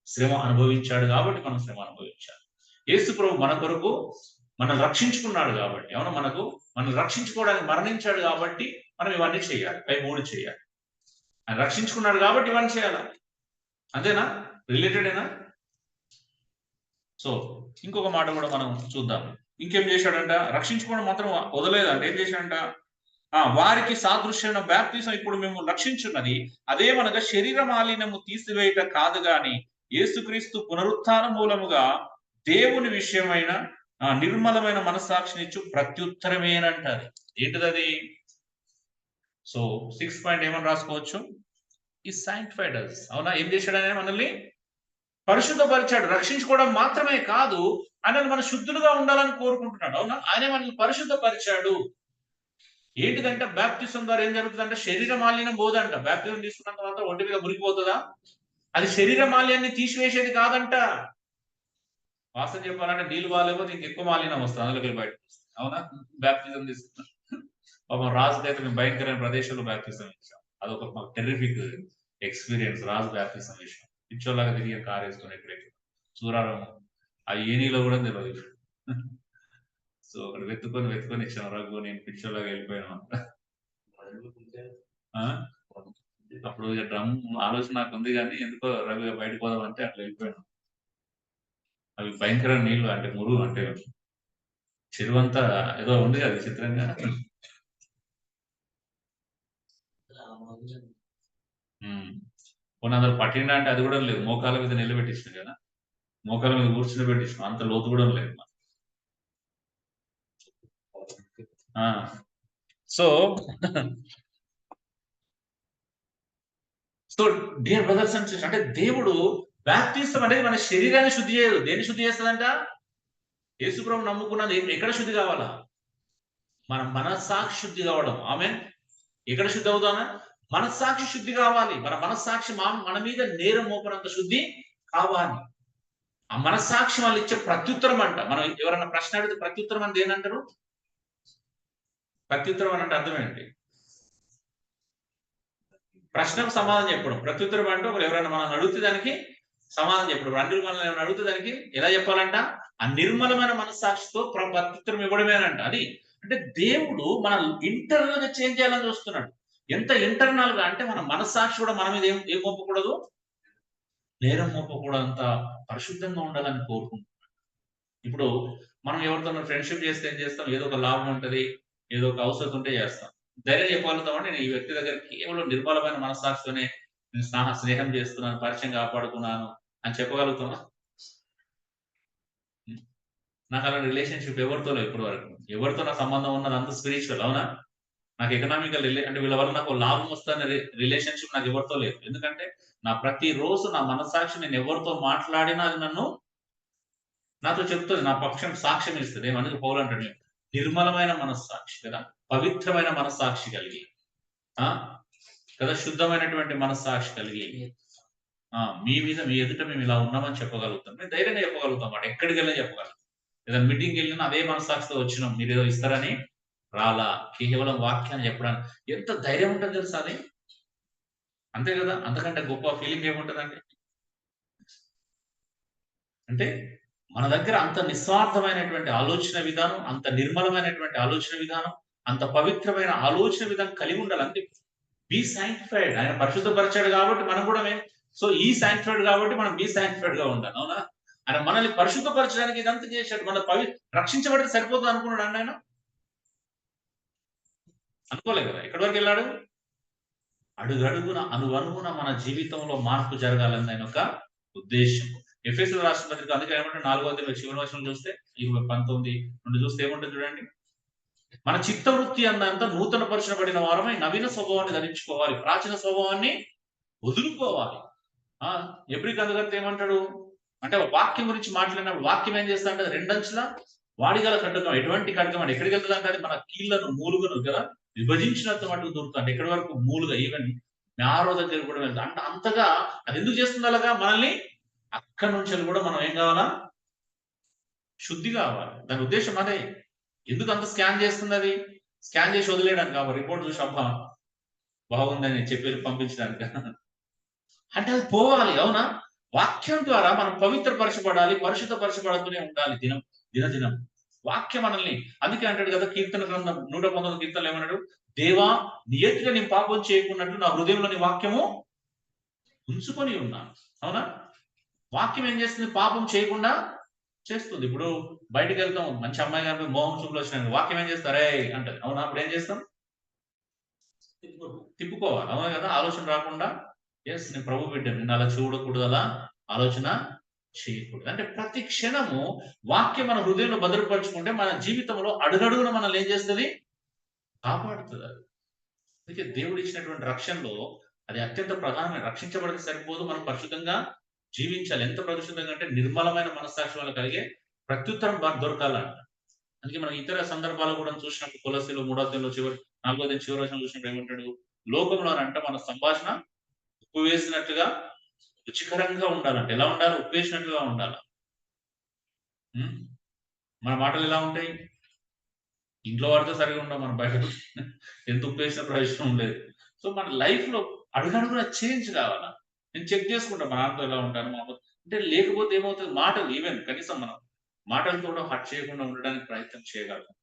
S1: శ్రమ అనుభవించాడు కాబట్టి మనం శ్రమ అనుభవించాలి. యేసు ప్రభు మన కొరకు మనం రక్షించుకున్నాడు కాబట్టి, అవును, మనం రక్షించుకోవడానికి మరణించాడు కాబట్టి మనం ఇవన్నీ చేయాలి. 3 చేయాలి. ఆయన రక్షించుకున్నాడు కాబట్టి ఇవన్నీ చేయాలా? అంతేనా? రిలేటెడేనా? సో ఇంకొక మాట కూడా మనం చూద్దాం. ఇంకేం చేశాడంట? రక్షించుకోవడం మాత్రం వదలేదంట. ఏం చేశాడంట? వారికి సాదృశ్యమైన బాప్తిసం ఇప్పుడు మేము రక్షించున్నది అదేమనగా శరీర మాలిన్యము తీసివేయట కాదు గాని యేసుక్రీస్తు పునరుత్థాన మూలముగా దేవుని విషయమైన నిర్మలమైన మనస్సాక్షినిచ్చు ప్రత్యుత్తరమేనంటారు. ఏంటిదది? సో 6 పాయింట్ ఏమని రాసుకోవచ్చు? ఈ sanctified us. అవునా? ఏం చేశాడు ఆయన? మనల్ని పరిశుద్ధపరిచాడు. రక్షించుకోవడం మాత్రమే కాదు, ఆయనను మన శుద్ధులుగా ఉండాలని కోరుకుంటున్నాడు. అవునా? ఆయన మనల్ని పరిశుద్ధపరిచాడు. ఏంటిదంటే బాప్తిసం ద్వారా ఏం జరుగుతుందంటే శరీర మాలిన్యం పోదంట. బాప్తిసం తీసుకున్న తర్వాత ఒంటి మీద మురిగిపోతుందా? అది శరీర మాలిన్యాన్ని తీసివేసేది కాదంట. వాస్తవం చెప్పాలంటే నీళ్ళు బాగాలేకపోతే ఇంకెక్కువ మాలిన్యం వస్తుంది, అందులోకి బయటకు వస్తుంది. అవునా? బాప్తిజం తీసుకున్నాం. పాపం రాజుకైతే మేము భయంకరమైన ప్రదేశంలో బాప్తిజం ఇచ్చాం. అదొక మాకు టెర్రిఫిక్ ఎక్స్పీరియన్స్. రాజు బాప్తిజం ఇచ్చాం. పిచ్చోళ్ళగా తిరిగి కారు వేసుకుని ఎక్కడెక్కడ చూరారం ఆ ఏనీలో కూడా తెలియదు. సో అక్కడ వెతుకొని ఇచ్చాను రఘు, నేను పిచ్చోళ్ళగా వెళ్ళిపోయాను అంట. అప్పుడు డ్రమ్ ఆలోచన నాకు ఉంది కానీ ఎందుకో రఘు బయటకు పోదామంటే అట్లా వెళ్ళిపోయాను. అవి భయంకర నీళ్లు, అంటే మురుగు, అంటే చెరువు అంతా ఏదో ఉంది అది చిత్రంగా. కొన్ని అందరు పట్టిండ అంటే అది కూడా లేదు. మోకాల మీద నిలబెట్టించిన కదా, మోకాల మీద కూర్చుని పెట్టించిన, అంత లోతు కూడా లేదు. So so dear brothers and sisters, అంటే దేవుడు బాప్తిసం అనేది మన శరీరాన్ని శుద్ధి చేయదు. దేన్ని శుద్ధి చేస్తుందంట? యేసుప్రభు నమ్ముకున్నది ఎక్కడ శుద్ధి కావాలా? మన మనస్సాక్షి శుద్ధి కావడం. ఆమెన్. ఎక్కడ శుద్ధి అవుతానా? మనస్సాక్షి శుద్ధి కావాలి. మన మనస్సాక్షి మన మీద నేరం మోపనంత శుద్ధి కావాలి. ఆ మనస్సాక్షి వాళ్ళు ఇచ్చే ప్రత్యుత్తరం అంట. మనం ఎవరైనా ప్రశ్న అడిగితే ప్రత్యుత్తరం అంటే ఏంటంటారు? ప్రత్యుత్తరం అని అంటే అర్థం ఏంటి? ప్రశ్నకు సమాధానం చెప్పడం. ప్రత్యుత్తరం అంటే ఒకరు ఎవరైనా మనం అడిగితే దానికి సమాధానం చెప్పడం. అందరూ మనల్ని ఏమైనా అడిగితే దానికి ఎలా చెప్పాలంట? ఆ నిర్మలమైన మనస్సాక్షితో ప్రత్యుత్తరం ఇవ్వడమేనంట. అది అంటే దేవుడు మన ఇంటర్నల్ గా చేంజ్ చేయాలని చూస్తున్నాడు. ఎంత ఇంటర్నల్ గా అంటే మన మనస్సాక్షి కూడా మన మీద ఏం మోపకూడదు? నేరం మోపకూడదంత పరిశుద్ధంగా ఉండాలని కోరుకుంటున్నాడు. ఇప్పుడు మనం ఎవరితో ఫ్రెండ్షిప్ చేస్తే ఏం చేస్తాం? ఏదో ఒక లాభం ఉంటది, ఏదో ఒక అవసరం ఉంటే చేస్తాం. ధైర్యం చెప్పగలుగుతామంటే నేను ఈ వ్యక్తి దగ్గర కేవలం నిర్మలమైన మనస్సాక్షితోనే నేను స్నేహం చేస్తున్నాను, పరిచయం కాపాడుకున్నాను అని చెప్పగలుగుతామా? నాకు అలా రిలేషన్షిప్ ఎవరితో లేదు ఇప్పటి వరకు. ఎవరితో నా సంబంధం ఉన్నది అంత స్పిరిచువల్. అవునా? నాకు ఎకనామికల్ అంటే వీళ్ళ వల్ల నాకు లాభం వస్తున్న రిలేషన్షిప్ నాకు ఎవరితో లేదు. ఎందుకంటే నా ప్రతి రోజు నా మనస్సాక్షి నేను ఎవరితో మాట్లాడినా అది నాతో చెప్తుంది, నా పక్షం సాక్ష్యం ఇస్తుంది. ఏమన్నది పౌలు అంటాడు, నిర్మలమైన మనస్సాక్షి కదా, పవిత్రమైన మనస్సాక్షి కలిగి కదా, శుద్ధమైనటువంటి మనస్సాక్షి కలిగి మీ మీద మీ ఎదుట మేము ఇలా ఉన్నామని చెప్పగలుగుతాం. మేము ధైర్యంగా చెప్పగలుగుతాం అన్నమాట. ఎక్కడికి వెళ్ళినా చెప్పగలం. ఏదైనా మీటింగ్కి వెళ్ళినా అదే మనస్సాక్షితో వచ్చినాం, మీరు ఏదో ఇస్తారని రాలా, కేవలం వాక్యాన్ని చెప్పడానికి. ఎంత ధైర్యం ఉంటుంది తెలుసా అది? అంతే కదా, అంతకంటే గొప్ప ఫీలింగ్ ఏముంటుందండి? అంటే మన దగ్గర అంత నిస్వార్థమైనటువంటి ఆలోచన విధానం, అంత నిర్మలమైనటువంటి ఆలోచన విధానం, అంత పవిత్రమైన ఆలోచన విధానం కలిగి ఉండాలి. అంటే బీ సాంక్టిఫైడ్. ఆయన పరిశుద్ధపరిచాడు కాబట్టి మనం కూడా సో ఈ సాంక్టిఫైడ్ కాబట్టి మనం బీ సాంక్టిఫైడ్ గా ఉండాలి. అవునా? ఆయన మనల్ని పరిశుద్ధపరచడానికి ఇదంతా చేశాడు. మన రక్షించబడితే సరిపోతుంది అనుకున్నాడు అండి ఆయన? అనుకోలేదు కదా. ఎక్కడి వరకు వెళ్ళాడు? అడుగడుగున అనువనుగున మన జీవితంలో మార్పు జరగాలని ఆయన ఒక ఉద్దేశం. ఎఫెసీయుల రాసిన పత్రిక అందుకే ఏమంటే 4వ అధ్యాయం చివరి వచనం చూస్తే 19 నుండి చూస్తే ఏముంటుంది చూడండి. మన చిత్తవృత్తి అన్నంత నూతన పరచబడిన వారమై నవీన స్వభావాన్ని ధరించుకోవాలి, ప్రాచీన స్వభావాన్ని వదులుకోవాలి. ఎబ్రిక్ అందుకంటే ఏమంటాడు అంటే వాక్యం గురించి మాట్లాడినప్పుడు వాక్యం ఏం చేస్తా అంటే 2 అంచుల వాడిగల ఖడ్గం. ఎటువంటి ఖడ్గం అంటే ఎక్కడికి వెళ్తుంది అంటే అది మన కీళ్లను మూలుగను కదా విభజించినంత మటుకు దొరుకుతుంది. ఎక్కడి వరకు? మూలుగా, ఈవెన్ మ్యారో దగ్గర కూడా వెళ్తుంది. అంటే అంతగా అది ఎందుకు చేస్తుంది అలాగా? మనల్ని అక్కడి నుంచి కూడా మనం ఏం కావాలా? శుద్ధి కావాలి. దాని ఉద్దేశం అదే. ఎందుకు అంత స్కాన్ చేస్తుంది? అది స్కాన్ చేసి వదిలేయడానికి కావాలి, రిపోర్ట్ చూసి అబ్బా బాగుందని చెప్పి పంపించడానికి. అంటే అది పోవాలి. అవునా? వాక్యం ద్వారా మనం పవిత్రపరచబడాలి, పరిశుద్ధపరచబడుతూనే ఉండాలి దినదినం. వాక్యం మనల్ని అందుకే అంటాడు కదా, కీర్తన గ్రంథం 119 కీర్తనలు ఏమన్నాడు? దేవా నీ ఎదుట నేను పాపం చేయకున్నట్లు నా హృదయంలో నీ వాక్యము ఉంచుకొని ఉన్నాను. అవునా? వాక్యం ఏం చేస్తుంది? పాపం చేయకుండా చేస్తుంది. ఇప్పుడు బయటకు వెళ్తాం, మంచి అమ్మాయి గారి మోహం చూపులు వచ్చినాయి, వాక్యం ఏం చేస్తారే అంటది. అవునా? అప్పుడు ఏం చేస్తాం? తిప్పుకోవాలి. అవునా కదా? ఆలోచన రాకుండా నేను ప్రభు బిడ్డని, నేను అలా చూడకూడదు, అలా ఆలోచన చేయకూడదు. అంటే ప్రతి క్షణము వాక్యం మన హృదయంలో భద్రపరుచుకుంటే మన జీవితంలో అడుగడుగున మనల్ని ఏం చేస్తుంది? కాపాడుతుంది అది. అందుకే దేవుడు ఇచ్చినటువంటి రక్షణలో అది అత్యంత ప్రధానమైన. రక్షించబడితే సరిపోదు, మనం పరిశుద్ధంగా జీవించాలి. ఎంత పరిశుద్ధంగా అంటే నిర్మలమైన మనస్సాక్షి వల్ల కలిగే ప్రత్యుత్తరం దొరకాలంట. అందుకే మనం ఇతర సందర్భాలు కూడా చూసినప్పుడు కొలస్సీలో 3వ అధ్యాయంలో 4వ అధ్యాయం చివరి వచనం చూసినప్పుడు ఏమంటాడు? లోకంలోనంట మన సంభాషణ ఉప్పు వేసినట్టుగా రుచికరంగా ఉండాలంట. ఎలా ఉండాలి? ఉప్పు వేసినట్టుగా ఉండాలి. మన మాటలు ఎలా ఉంటాయి? ఇంట్లో వాడితే సరిగా ఉండవు, మనం బయట ఎంత ఉప్పు వేసిన ప్రయోజనం లేదు. సో మన లైఫ్ లో అడుగడుగునా చేంజ్ కావాలా. నేను చెక్ చేసుకుంటా మా నాన్నతో ఎలా ఉంటాను, మా అంటే లేకపోతే ఏమవుతుంది? మాటలు ఈవెన్ కనీసం మనం మాటలతో కూడా హర్ట్ చేయకుండా ఉండడానికి ప్రయత్నం చేయగలం.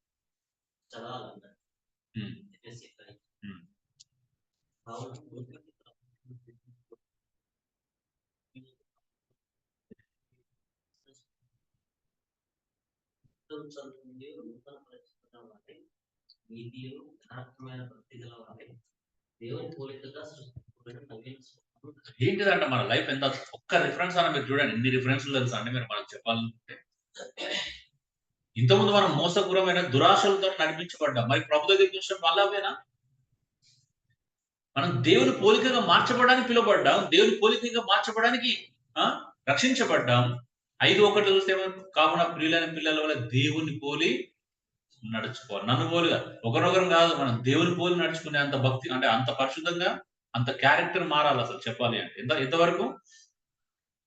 S1: ఏంటిదంట మన లైఫ్ ఎంత ఒక్క రిఫరెన్స్ అన్న మీరు చూడండి, ఎన్ని రిఫరెన్స్లు తెలుసా అండి మీరు మనకు చెప్పాలంటే. ఇంతకుముందు మనం మోసపూరమైన దురాశలతో నడిపించబడ్డాం. మరి ప్రభు దగ్గరికి వచ్చిన వాళ్ళవేనా? మనం దేవుని పోలికగా మార్చబడడానికి పిలువబడ్డాం. దేవుని పోలికగా మార్చబడడానికి రక్షించబడ్డాం. 5:1 చూస్తే కావున ప్రియులైన పిల్లల వల్ల దేవుని పోలి నడుచుకోవాలి. నన్ను పోలిగా ఒకరొకరు కాదు, మనం దేవుని పోలి నడుచుకునే అంత భక్తి, అంటే అంత పరిశుద్ధంగా, అంత క్యారెక్టర్ మారాలి అసలు చెప్పాలి అంటే. ఎంతవరకు?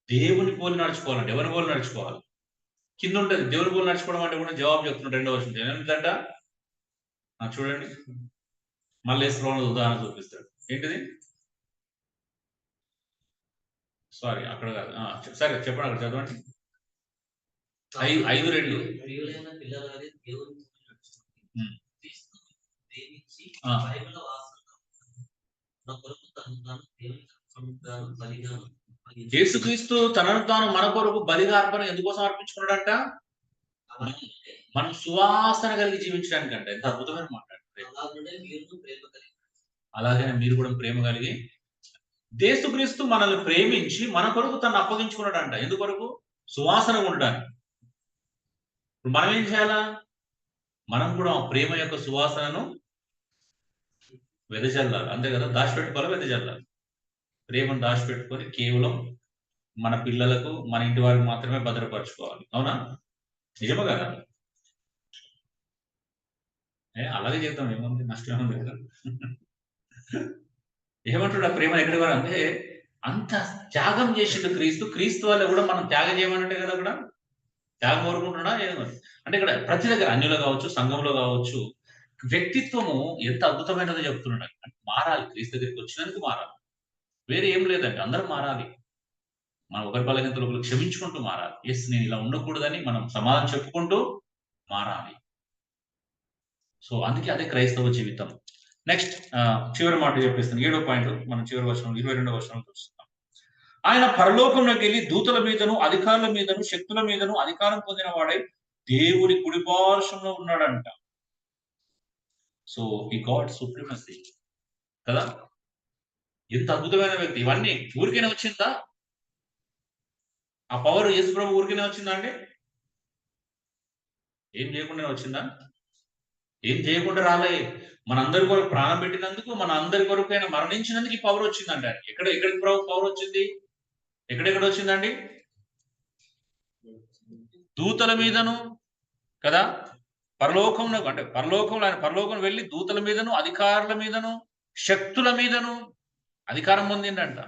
S1: దేవుని పోలి నడుచుకోవాలంటే ఎవరి పోలి నడుచుకోవాలి? కింద ఉంటుంది దేవుని పోలి నడుచుకోవడం అంటే కూడా జవాబు చెప్తున్నాడు 2వ వచనం. ఏమిటంట? చూడండి, మళ్ళీ ఉదాహరణ చూపిస్తాడు. ఏంటిది? సారీ, అక్కడ కాదు. సరే చెప్పండి, అక్కడ చదవండి. 5 రెట్లు. యేసుక్రీస్తు తనను తాను మన కొరకు బలిగా అర్పణ ఎందుకోసం అర్పించుకున్నాడంట? మనం సువాసన కలిగి జీవించడానికంట. ఎంత అద్భుతమైన మాట. అలాగే మీరు కూడా ప్రేమ కలిగి, యేసుక్రీస్తు మనల్ని ప్రేమించి మన కొరకు తను అప్పగించుకున్నాడంట. ఎందుకొరకు? సువాసన ఉండడానికి. మనం ఏం చేయాలా? మనం కూడా ఆ ప్రేమ యొక్క సువాసనను వెదజల్లాలి. అంతే కదా? దాచిపెట్టుకోవాలి, వెదజల్లాలి. ప్రేమను దాచిపెట్టుకొని కేవలం మన పిల్లలకు, మన ఇంటి వారికి మాత్రమే భద్రపరచుకోవాలి. అవునా? నిజమే కదా? అలాగే చేద్దాం, ఏముంది, నష్టం ఏముంది కదా. ఏమంటాడు ఆ ప్రేమ ఎక్కడి వరకు అంటే, అంత త్యాగం చేసిండు క్రీస్తు. క్రీస్తు వల్ల కూడా మనం త్యాగం చేయమనంటే కదా, కూడా త్యాగం కోరుకుంటున్నా ఏమో. అంటే ఇక్కడ ప్రతి దగ్గర, అన్యులో కావచ్చు, సంఘంలో కావచ్చు, వ్యక్తిత్వము ఎంత అద్భుతమైనదో చెప్తున్నాడు. మారాలి, క్రీస్తు దగ్గరికి వచ్చినందుకు మారాలి. వేరే ఏం లేదండి, అందరం మారాలి. మనం ఒకరి బలహీనతలు ఒకరు క్షమించుకుంటూ మారాలి. నేను ఇలా ఉండకూడదని మనం సమాధానం చెప్పుకుంటూ మారాలి. సో అందుకే అదే క్రైస్తవ జీవితం. నెక్స్ట్ చివరి మాట చెప్పేస్తాను. 7వ పాయింట్ మనం చివరి వచనం 22వ వచనం చూస్తున్నాం. ఆయన పరలోకంలోకి వెళ్ళి దూతల మీదను, అధికారుల మీదను, శక్తుల మీదను అధికారం పొందిన వాడై దేవుడి కుడిపార్శ్వంలో ఉన్నాడంట. సో ఈ గాడ్ సుప్రీమసీ కదా. ఎంత అద్భుతమైన వ్యక్తి. ఇవన్నీ ఊరికైనా వచ్చిందా? ఆ పవర్ యేసు ప్రభు ఊరికైనా వచ్చిందా అండి? ఏం చేయకుండా వచ్చిందా? ఏం చేయకుండా రాలే. మనందరి కొరకు ప్రాణం పెట్టినందుకు, మన అందరి కొరకు ఆయన మరణించినందుకు ఈ పవర్ వచ్చిందంట. ఎక్కడికి పవర్ వచ్చింది? ఎక్కడెక్కడ వచ్చిందండి? దూతల మీదను కదా, పరలోకంలో, అంటే పరలోకంలో ఆయన పరలోకం వెళ్ళి దూతల మీదను, అధికారుల మీదను, శక్తుల మీదను అధికారం పొందిండంట.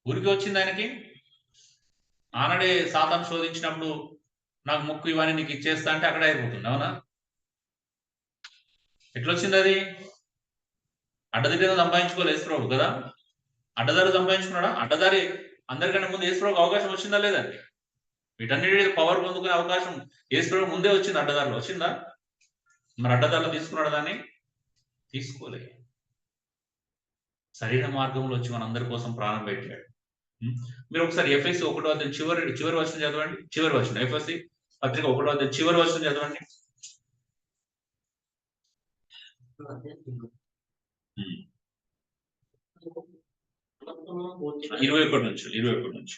S1: ఊరికి వచ్చింది ఆయనకి. ఆనడే సాతాను శోధించినప్పుడు నాకు ముక్కు ఇవన్నీ నీకు ఇచ్చేస్తా అంటే అక్కడే అయిపోతుంది. అవునా? ఎట్లొచ్చింది అది? అడ్డదిడ్డగా సంపాదించుకోవాలి యేసుప్రభు కదా. అడ్డదారి సంపాదించుకున్నాడా? అడ్డదారి అందరికంటే ముందు యేసుప్రభుకి అవకాశం వచ్చిందా లేదా? వీటన్నిటి పవర్ పొందుకునే అవకాశం యేసుప్రభు ముందే వచ్చింది. అడ్డదారిలో వచ్చిందా? మరి అడ్డదారిలో తీసుకున్నాడు దాన్ని? తీసుకోలేదు. సరైన మార్గంలో వచ్చి మనందరి కోసం ప్రాణం పెట్టాడు. మీరు ఒకసారి ఎఫ్ఎస్సి 1వ అధ్యాయం చివరి వచనం చదవండి. చివరి వచనం, ఎఫ్ఎస్సి పత్రిక 1వ అధ్యాయం చివరి వచనం చదవండి. 21 నుంచి 21 నుంచి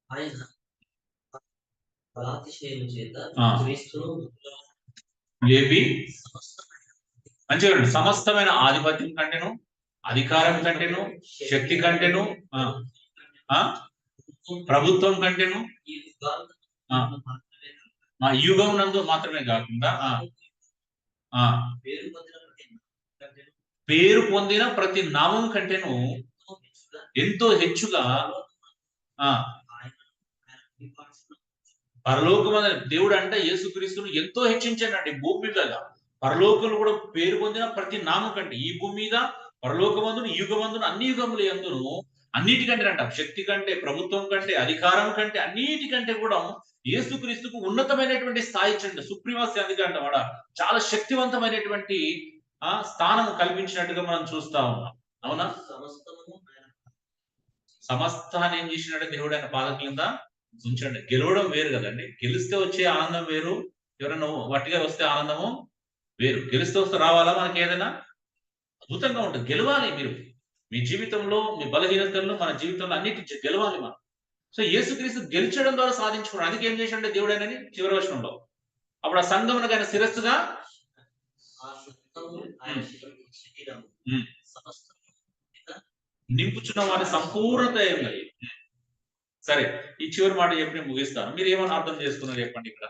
S2: ఆయన బలాతిశయము చేత క్రీస్తును
S1: ఏవి మంచిగా సమస్తమైన ఆధిపత్యం కంటేను, అధికారం కంటేను, శక్తి కంటేను, ప్రభుత్వం కంటేను, యుగం నందు మాత్రమే కాకుండా పేరు పొందిన ప్రతి నామం కంటేను ఎంతో హెచ్చుగా పరలోకమైన దేవుడు అంటే యేసుక్రీస్తును ఎంతో హెచ్చించాడండి. భూమి మీద పరలోకంలో కూడా పేరు పొందిన ప్రతి నామం కంటే ఈ భూమి మీద పరలోకమందును యుగమందును అన్ని యుగములు ఎందును అన్నిటికంటే అంట శక్తి కంటే, ప్రభుత్వం కంటే, అధికారం కంటే, అన్నిటికంటే కూడా యేసుక్రీస్తుకు ఉన్నతమైనటువంటి స్థాయి ఇచ్చండి. సుప్రీమసీ అందుకంట వాడ చాలా శక్తివంతమైనటువంటి స్థానం కల్పించినట్టుగా మనం చూస్తా ఉన్నాం. అవునా? సమస్తాన్ని ఏం చేసినాడు దేవుడు ఆయన పాద కింద ఉంచండి. గెలవడం వేరు కదండి. గెలిస్తే వచ్చే ఆనందం వేరు, ఎవరైనా వట్టిగా వస్తే ఆనందము వేరు. గెలిస్తే వస్తే రావాలా మనకి ఏదైనా అద్భుతంగా ఉంటుంది. గెలవాలి మీరు మీ జీవితంలో, మీ బలహీనతల్లో, మన జీవితంలో అన్నిటి గెలవాలి మనం. సో యేసుక్రీస్తు గెలిచడం ద్వారా సాధించుకున్నాడు. అందుకే ఏం చేశాడంటే దేవుడు ఆయనని చివరి వచనంలో అప్పుడు ఆ సంఘమునకు ఆయన శిరస్సుగా నింపుచున్న వారి సంపూర్ణత ఏం లేదు. సరే, ఈ చివరి మాట చెప్పి నేను ముగిస్తాను. మీరు ఏమన్నా అర్థం చేసుకున్నారు చెప్పండి. ఇక్కడ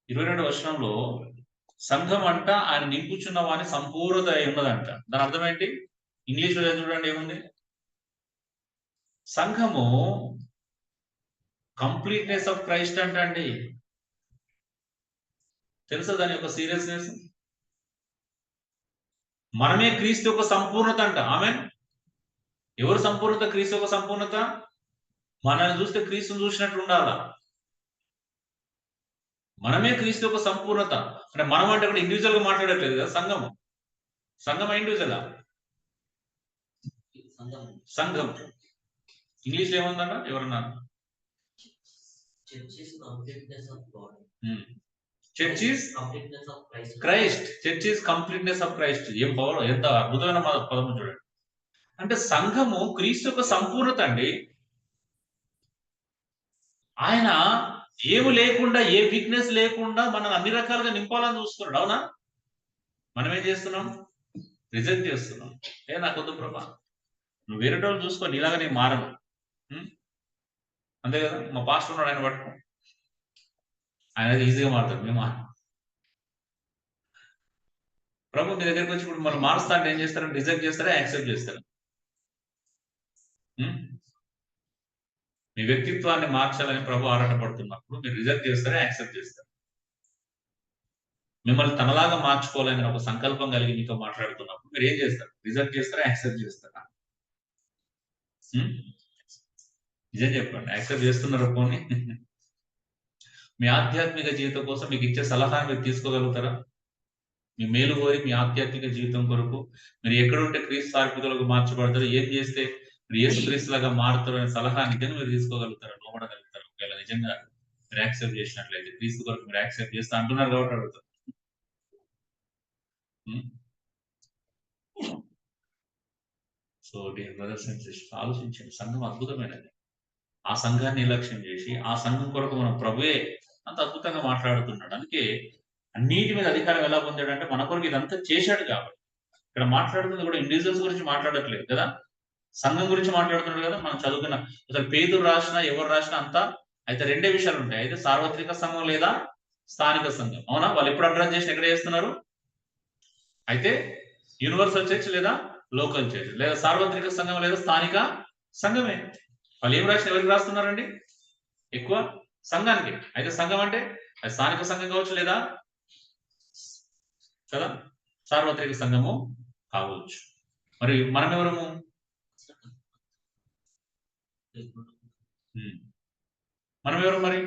S1: 22వ వచనంలో సంఘం అంట ఆయన నింపుచున్న వారి సంపూర్ణత ఉన్నదంట. దాని అర్థం ఏంటి? ఇంగ్లీష్ లో చూడండి ఏముంది. సంఘము కంప్లీట్నెస్ ఆఫ్ క్రైస్ట్ అంట అండి. తెలుసా దాని యొక్క సీరియస్నెస్? మనమే క్రీస్తు యొక్క సంపూర్ణత అంట. ఆమెన్. ఎవరు సంపూర్ణత? క్రీస్తు యొక్క సంపూర్ణత. మనల్ని చూస్తే క్రీస్తుని చూసినట్లు ఉండాలా. మనమే క్రీస్తు యొక్క సంపూర్ణత. అంటే మనం అంటే కూడా ఇండివిజువల్ గా మాట్లాడట్లేదు కదా. సంఘం ఇండివిజువల్ సంఘం ఇంగ్లీష్ ఏముందన్న ఎవరన్నా? Church is Christ. Church is completeness of Christ. ఏం పవర్, ఎంత అద్భుతమైన పదం చూడండి. అంటే సంఘము క్రీస్తు యొక్క సంపూర్ణత అండి. ఆయన ఏమి లేకుండా, ఏ వీక్నెస్ లేకుండా మనం అన్ని రకాలుగా నింపాలని చూస్తున్నాడు. అవునా? మనం ఏం చేస్తున్నాం? రిజెక్ట్ చేస్తున్నాం. నాకు వద్దు ప్రభా, నువ్వు వేరే వాళ్ళు చూసుకో, నీలాగా నేను మారను. అంతే కదా. మా పాస్టర్ ఉన్నాడు, ఆయన పట్టుకో, ఆయన ఈజీగా మారుతాడు. మేము ప్రభు మీ దగ్గరికి వచ్చి ఇప్పుడు మనం మారుస్తా అంటే ఏం చేస్తారని రిజెక్ట్ చేస్తారా, యాక్సెప్ట్ చేస్తారా? మీ వ్యక్తిత్వాన్ని మార్చాలని ప్రభు ఆరాటపడుతున్నప్పుడు మీరు రిజెక్ట్ చేస్తారా, యాక్సెప్ట్ చేస్తారా? మిమ్మల్ని తనలాగా మార్చుకోవాలని ఒక సంకల్పం కలిగి మీతో మాట్లాడుతున్నప్పుడు మీరు ఏం చేస్తారు? రిజెక్ట్ చేస్తారా, యాక్సెప్ట్ చేస్తారా? నిజం చెప్పండి. యాక్సెప్ట్ చేస్తున్నారా? పోనీ మీ ఆధ్యాత్మిక జీవితం కోసం మీకు ఇచ్చే సలహాను మీరు తీసుకోగలుగుతారా? మీ మేలు కోరి మీ ఆధ్యాత్మిక జీవితం కొరకు మీరు ఎక్కడుంటే క్రీస్తు సార్పికులకు మార్చబడతారు, ఏం చేస్తే మీరు యేసు క్రీస్తులాగా మారుతారు అనే సలహా నిజంగా మీరు తీసుకోగలుగుతారు, లోబడగలుగుతారు. ఒకవేళ నిజంగా మీరు యాక్సెప్ట్ చేసినట్లయితే, క్రీస్తు కొరకు మీరు యాక్సెప్ట్ చేస్తా అంటున్నారు కాబట్టి అడుగుతారు. So dear brothers and sisters, ఆలోచించండి. సంఘం అద్భుతమైనది. ఆ సంఘాన్ని నిర్లక్ష్యం చేసి ఆ సంఘం కొరకు మనం ప్రభువే అంత అద్భుతంగా మాట్లాడుతున్నాడు. అందుకే అన్నిటి మీద అధికారం ఎలా పొందాడు అంటే మన కొరకు ఇదంతా చేశాడు కాబట్టి. ఇక్కడ మాట్లాడుతుంది కూడా ఇండివిజువల్స్ గురించి మాట్లాడట్లేదు కదా, సంఘం గురించి మాట్లాడుతున్నాడు కదా. మనం చదువుకున్న అసలు పేతురు రాసిన, ఎవరు రాసినా అంతా అయితే రెండే విషయాలు ఉంటాయి. అయితే సార్వత్రిక సంఘం లేదా స్థానిక సంఘం. అవునా? వాళ్ళు ఎప్పుడు అడ్రస్ చేసి ఎక్కడ చేస్తున్నారు? అయితే యూనివర్సల్ చర్చ్ లేదా లోకల్ చర్చ్, లేదా సార్వత్రిక సంఘం లేదా స్థానిక సంఘమే. వాళ్ళు ఏం రాసిన ఎవరికి రాస్తున్నారండి? ఎక్కువ సంఘానికి. అయితే సంఘం అంటే అది స్థానిక సంఘం కావచ్చు, లేదా కదా సార్వత్రిక సంఘము కావచ్చు. మరి మనం ఎవరము? మనం ఎవరు మరి?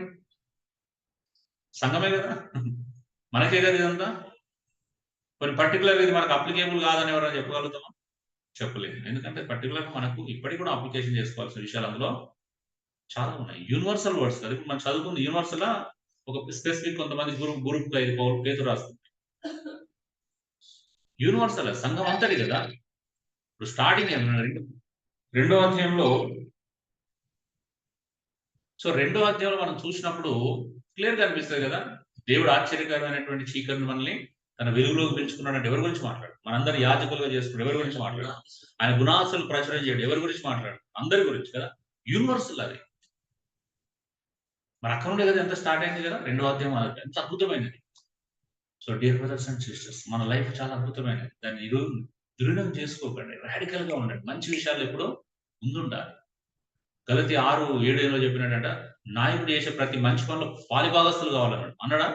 S1: సంఘమే కదా, మనకే కదా ఇదంతా. కొన్ని పర్టికులర్ ఇది మనకు అప్లికేబుల్ కాదని ఎవరైనా చెప్పగలుగుతామా? చెప్పలేదు. ఎందుకంటే పర్టికులర్ మనకు ఇప్పటికి కూడా అప్లికేషన్ చేసుకోవాల్సిన విషయాలు అందులో చాలా ఉన్నాయి. యూనివర్సల్ వర్డ్స్ కదా. ఇప్పుడు మనం చదువుకున్న యూనివర్సల్ ఒక స్పెసిఫిక్ కొంతమంది గ్రూప్ పేతురు రాస్తుంది. యూనివర్సల్ సంఘం అంతటి కదా. ఇప్పుడు స్టార్టింగ్ రెండో అధ్యాయంలో మనం చూసినప్పుడు క్లియర్ గా అనిపిస్తుంది కదా, దేవుడు ఆశ్చర్యకరమైనటువంటి చీకటిని మనల్ని తన వెలుగులోకి పిలుచుకున్నాడంటే ఎవరి గురించి మాట్లాడు? మనందరూ యాజకులుగా చేసుకున్నాడు, ఎవరి గురించి మాట్లాడు? ఆయన గుణాసులు ప్రచురణ చేయడు, ఎవరి గురించి మాట్లాడు? అందరి గురించి కదా. యూనివర్సల్ అది. మరి అక్కడ ఉండే కదా ఎంత స్టార్ట్ అయింది కదా రెండో అధ్యాయం, ఎంత అద్భుతమైనది. So dear brothers and sisters, మన లైఫ్ చాలా అద్భుతమైనది. దాన్ని దృఢం చేసుకోకండి, రాడికల్ గా ఉండండి, మంచి విషయాలు ఎప్పుడూ ముందుండాలి. గలతీ 6:7 చెప్పినట్ట, నాయకుడు చేసే ప్రతి మంచి పనులు పాలిభాగస్తులు కావాలన్నాడు. అన్నాడా?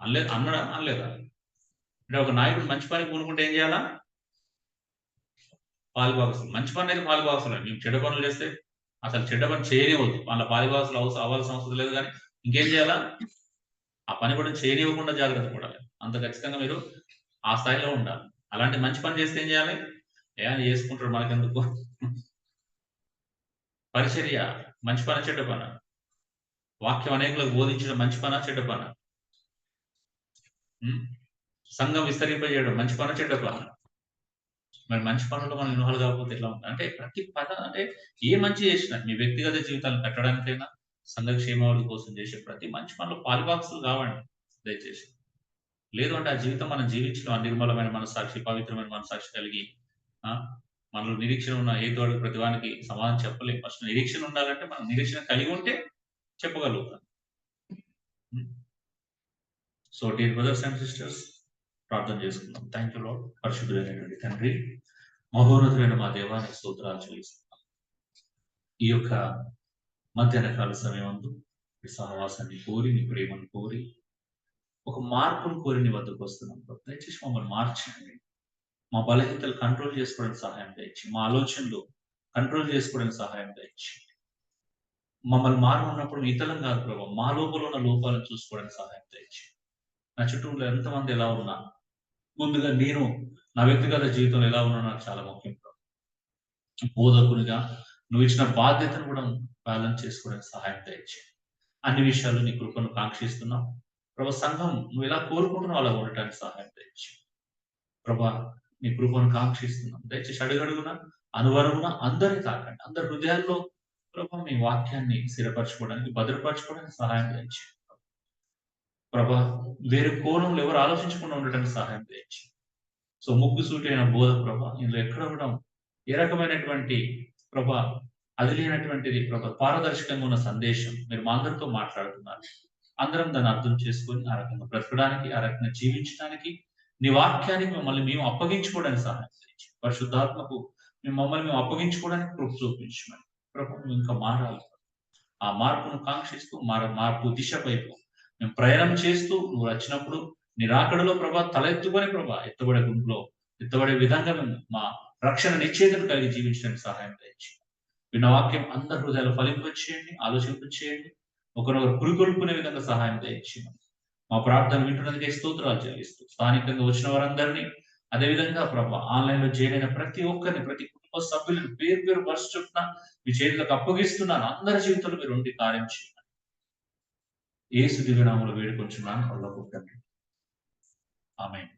S1: అనలేదా? అంటే ఒక నాయకుడు మంచి పని పూనుకుంటే ఏం చేయాలా? పాలిభాగస్తులు. మంచి పని అయితే పాలిభాగస్తులు. మేము చెడ్డ పనులు చేస్తే అసలు చెడ్డ పని చేయనివ్వద్దు, వాళ్ళ పాలిభాగస్తులు అవ్వాల్సిన అవసరం లేదు. కానీ ఇంకేం చేయాలా? ఆ పని కూడా చేయనివ్వకుండా జాగ్రత్త పడాలి. అంత ఖచ్చితంగా మీరు ఆ స్థాయిలో ఉండాలి. అలాంటి మంచి పని చేస్తే ఏం చేయాలి? ఏమైనా చేసుకుంటారు, మనకెందుకు? పరిచర్య మంచి పని చెడ్డ పన? వాక్యం అనేకులకు బోధించడం మంచి పన చెడ్డ పన? సంఘం విస్తరింపజేయడం మంచి పన చెడ్డ పన? మరి మంచి పనులు మనం ఇన్వాల్వ్ కాకపోతే ఎట్లా ఉంటుంది? అంటే ప్రతి పని, అంటే ఏ మంచి చేసినా మీ వ్యక్తిగత జీవితాలను కట్టడానికైనా సంఘ క్షేమావళి కోసం చేసే ప్రతి మంచి పనులు పాలిభాగస్తులు కావండి దయచేసి. లేదు అంటే ఆ జీవితం మనం జీవించడం నిర్మలమైన మనసాక్షి, పవిత్రమైన మనసాక్షి కలిగి మనలో నిరీక్షణ ఉన్న ఏ తోడు ప్రతివానికి సమాధానం చెప్పలేము. ఫస్ట్ నిరీక్షణ ఉండాలంటే మనం నిరీక్షణ కలిగి ఉంటే చెప్పగలుగుతాం. So dear brothers and sisters, ప్రార్థన చేసుకుందాం. Thank you lord. పరిశుద్ధులైనటువంటి తండ్రి, మహోన్నతులైన మా దేవానికి స్తోత్రాలు చెల్లిస్తున్నాం. ఈ యొక్క మధ్యాహ్న కాల సమయమందు ఈ సహవాసాన్ని కోరి, నీ ప్రేమను కోరి, ఒక మార్పును కోరి నీ వద్దకు వస్తున్నాం. దయచేసి మమ్మల్ని మార్చండి. మా బలహీనతలు కంట్రోల్ చేసుకోవడానికి సహాయం దయచి, మా ఆలోచనలు కంట్రోల్ చేసుకోవడానికి సహాయం దయచి, మమ్మల్ని మారున్నప్పుడు ఇతరులం కాదు ప్రభావ, మా లోపల ఉన్న లోపాలను చూసుకోవడానికి సహాయం దయచి. నా చుట్టూలో ఎంతమంది ఎలా ఉన్నా, ముందుగా నేను నా వ్యక్తిగత జీవితంలో ఎలా ఉన్నా నాకు చాలా ముఖ్యం. బోధకునిగా నువ్వు ఇచ్చిన బాధ్యతను కూడా బ్యాలెన్స్ చేసుకోవడానికి సహాయం దయచి. అన్ని విషయాలు నీ కృపను కాంక్షిస్తున్నాం ప్రభా. సంఘం నువ్వు ఎలా కోరుకుంటున్నావు అలా ఉండటానికి సహాయం దయచి ప్రభా. నీ కృపను కాంక్షిస్తున్నాం దయచేసి. అడుగడుగున అనువరమున అందరినీ తాకండి, అందరి హృదయాల్లో ప్రభా మీ వాక్యాన్ని స్థిరపరచుకోవడానికి, భద్రపరచుకోవడానికి సహాయం దయచి ప్రభా. వేరే కోణంలో ఎవరు ఆలోచించకుండా ఉండటానికి సహాయం దయచి. సో ముగ్గుసూటైన బోధ ప్రభా, ఇందులో ఎక్కడ కూడా ఏ రకమైనటువంటి ప్రభా అది లేనటువంటిది ప్రభా, పారదర్శకంగా ఉన్న సందేశం మీరు మా అందరితో మాట్లాడుతున్నారు. అందరం దాన్ని అర్థం చేసుకొని ఆ రకంగా బ్రతకడానికి, ఆ రకంగా జీవించడానికి, నీ వాక్యానికి మమ్మల్ని మేము అప్పగించుకోవడానికి సహాయం చేయించి, పరిశుద్ధాత్మకు మమ్మల్ని మేము అప్పగించుకోవడానికి కృప చూపించమని ప్రభు. మేము ఇంకా మారాలి. ఆ మార్పును కాంక్షిస్తూ మార్పు దిశ వైపు మేము ప్రయాణం చేస్తూ, నువ్వు వచ్చినప్పుడు నీ రాకడలో ప్రభా తల ఎత్తుకొని ప్రభా ఎత్తబడే గుంపులో ఎత్తబడే విధంగా మేము మా రక్షణ నిశ్చేతను కలిగి జీవించడానికి సహాయం దయచి. విన్న వాక్యం అందరి హృదయాలు ఫలింపచేయండి, ఆలోచింపచేయండి, ఒకరొకరు పురికొల్పుకునే విధంగా సహాయం దయచి. మా ప్రార్థన వింటున్నందుకే స్తోత్రాలు చెల్లిస్తూ, స్థానికంగా వచ్చిన వారందరినీ, అదేవిధంగా ప్రభా ఆన్లైన్ లో చేరిన ప్రతి ఒక్కరిని, ప్రతి కుటుంబ సభ్యులను పేరు పేరు వరుస చొప్పున మీ చేతులకు అప్పగిస్తున్నాను. అందరి జీవితంలో మీరు ఉండి కార్యం చేయండి. యేసు దివ్య నామములో వేడుకొంచున్నాను. ఆమేన్.